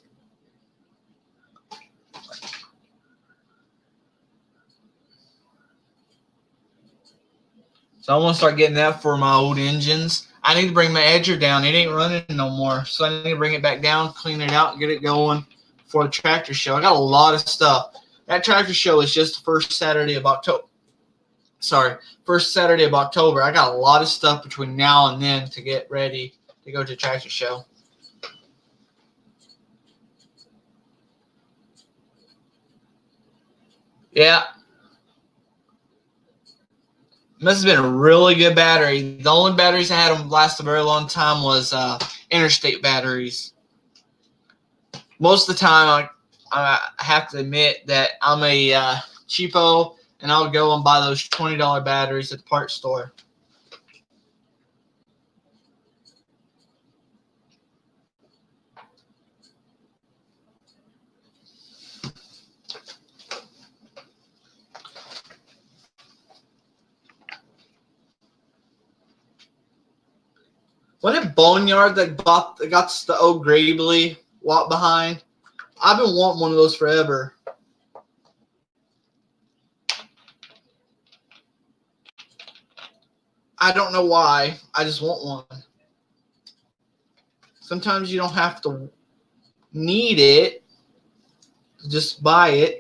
So I want to start getting that for my old engines. I need to bring my edger down. It ain't running no more. So I need to bring it back down, clean it out, and get it going for the tractor show. I got a lot of stuff. That tractor show is just the first Saturday of October. First Saturday of October. I got a lot of stuff between now and then to get ready to go to the tractor show. Yeah. Must have been a really good battery. The only batteries I had them last a very long time was interstate batteries. Most of the time, I have to admit that I'm a cheapo, and I'll go and buy those $20 batteries at the parts store. Wasn't it Boneyard that got the old Gravely walk behind? I've been wanting one of those forever. I don't know why. I just want one. Sometimes you don't have to need it. Just buy it.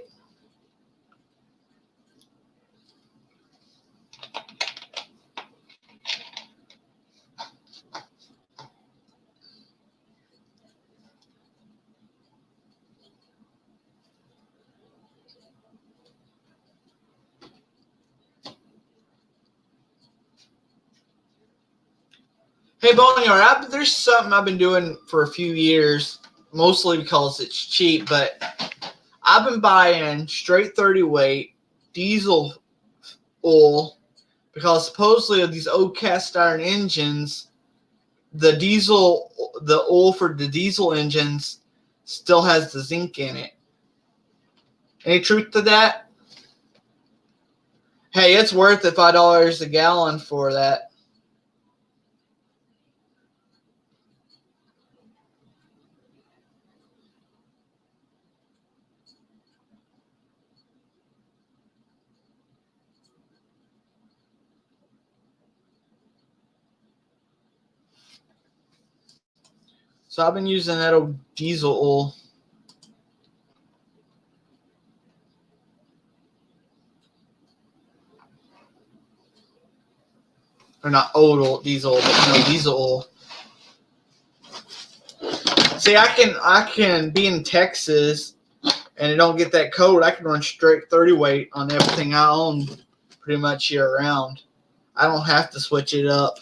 Hey, Boneyard, there's something I've been doing for a few years, mostly because it's cheap, but I've been buying straight 30 weight diesel oil because supposedly of these old cast iron engines, the oil for the diesel engines still has the zinc in it. Any truth to that? Hey, it's worth it, $5 a gallon for that. So I've been using that old diesel oil. Or not old oil, diesel, but diesel oil. See, I can be in Texas and it don't get that cold. I can run straight 30 weight on everything I own pretty much year round. I don't have to switch it up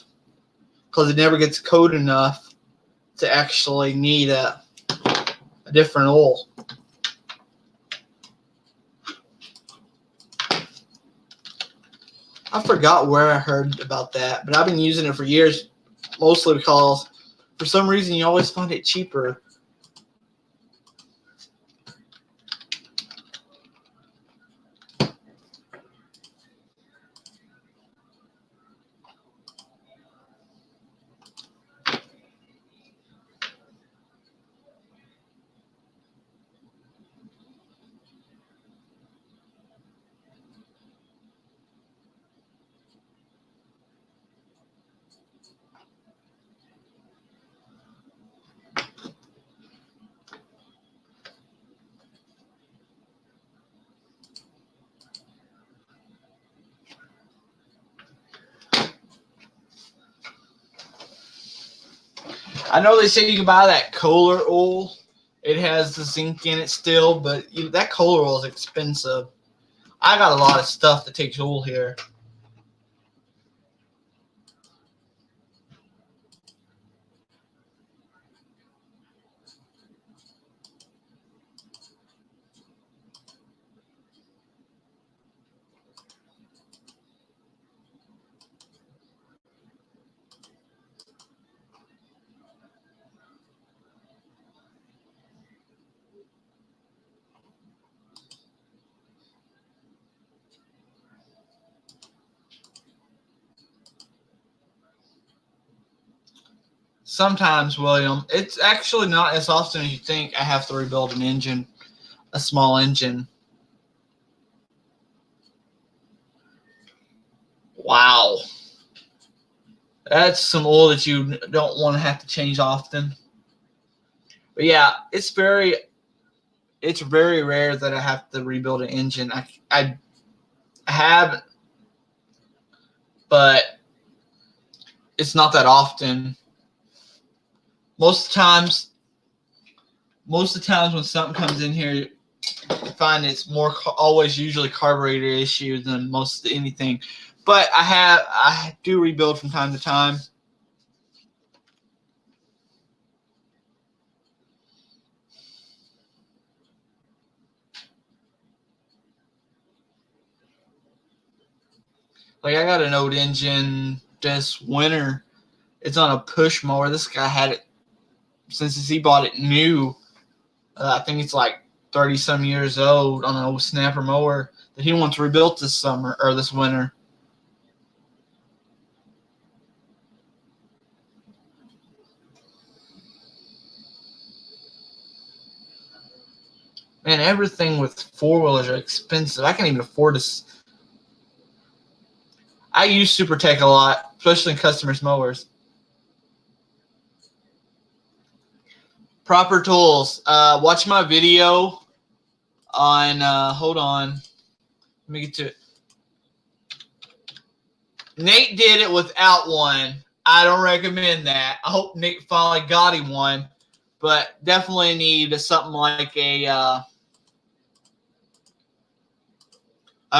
because it never gets cold enough to actually need a different oil. I forgot where I heard about that, but I've been using it for years, mostly because for some reason you always find it cheaper. I know they say you can buy that Kohler oil. It has the zinc in it still, but that Kohler oil is expensive. I got a lot of stuff that takes oil here. Sometimes, William, it's actually not as often as you think I have to rebuild an engine, a small engine. Wow. That's some oil that you don't want to have to change often. But yeah, it's very rare that I have to rebuild an engine. I have, but it's not that often. Most of the times when something comes in here, I find it's always usually carburetor issue than most anything. But I do rebuild from time to time. Like I got an old engine this winter. It's on a push mower. This guy had it since he bought it new. I think it's like 30 some years old on an old snapper mower that he wants rebuilt this summer or this winter. Man, everything with four-wheelers are expensive. I can't even afford to. I use SuperTech a lot, especially in customers' mowers. Proper tools. Watch my video on, hold on. Let me get to it. Nate did it without one. I don't recommend that. I hope Nate finally got him one. But definitely need something like a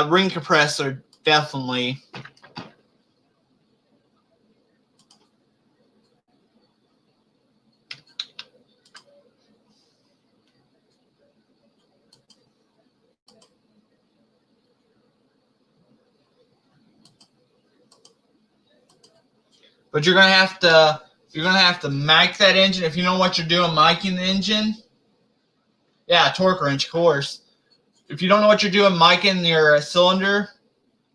ring compressor, definitely. But you're gonna have to mic that engine. If you know what you're doing, miking the engine. Yeah, torque wrench, of course. If you don't know what you're doing, miking your cylinder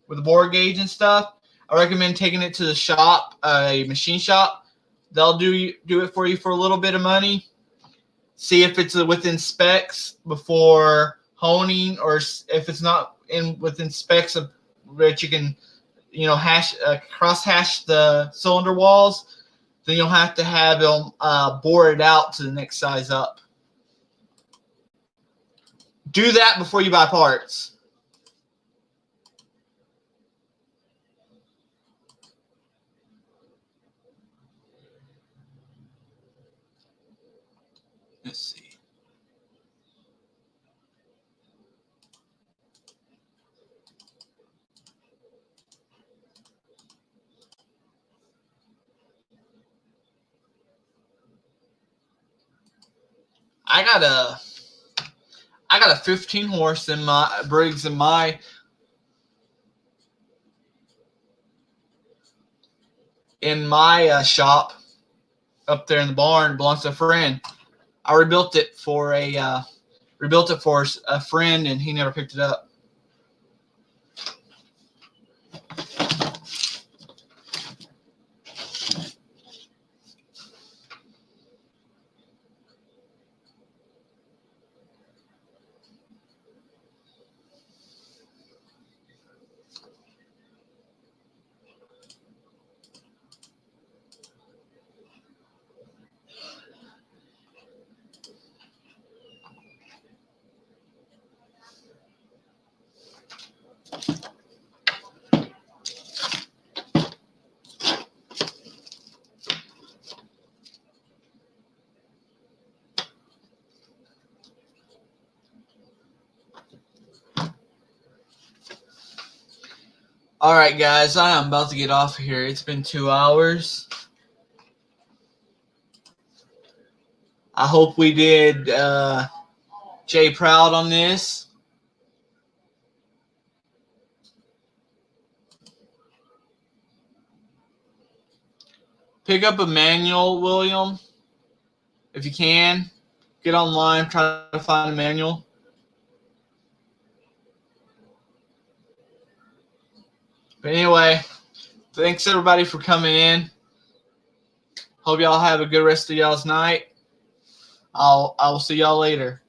with the bore gauge and stuff, I recommend taking it to the shop, a machine shop. They'll do it for you for a little bit of money. See if it's within specs before honing, or if it's not within specs of that you can, cross hash the cylinder walls. Then you'll have to have them bore it out to the next size up. Do that before you buy parts. Let's see. I got a 15 horse in my Briggs in my shop up there in the barn. Belongs to a friend. I rebuilt it for a friend, and he never picked it up. Alright guys, I am about to get off here. It's been 2 hours. I hope we did Jay proud on this. Pick up a manual, William, if you can. Get online, try to find a manual. But anyway, thanks everybody for coming in. Hope y'all have a good rest of y'all's night. I'll see y'all later.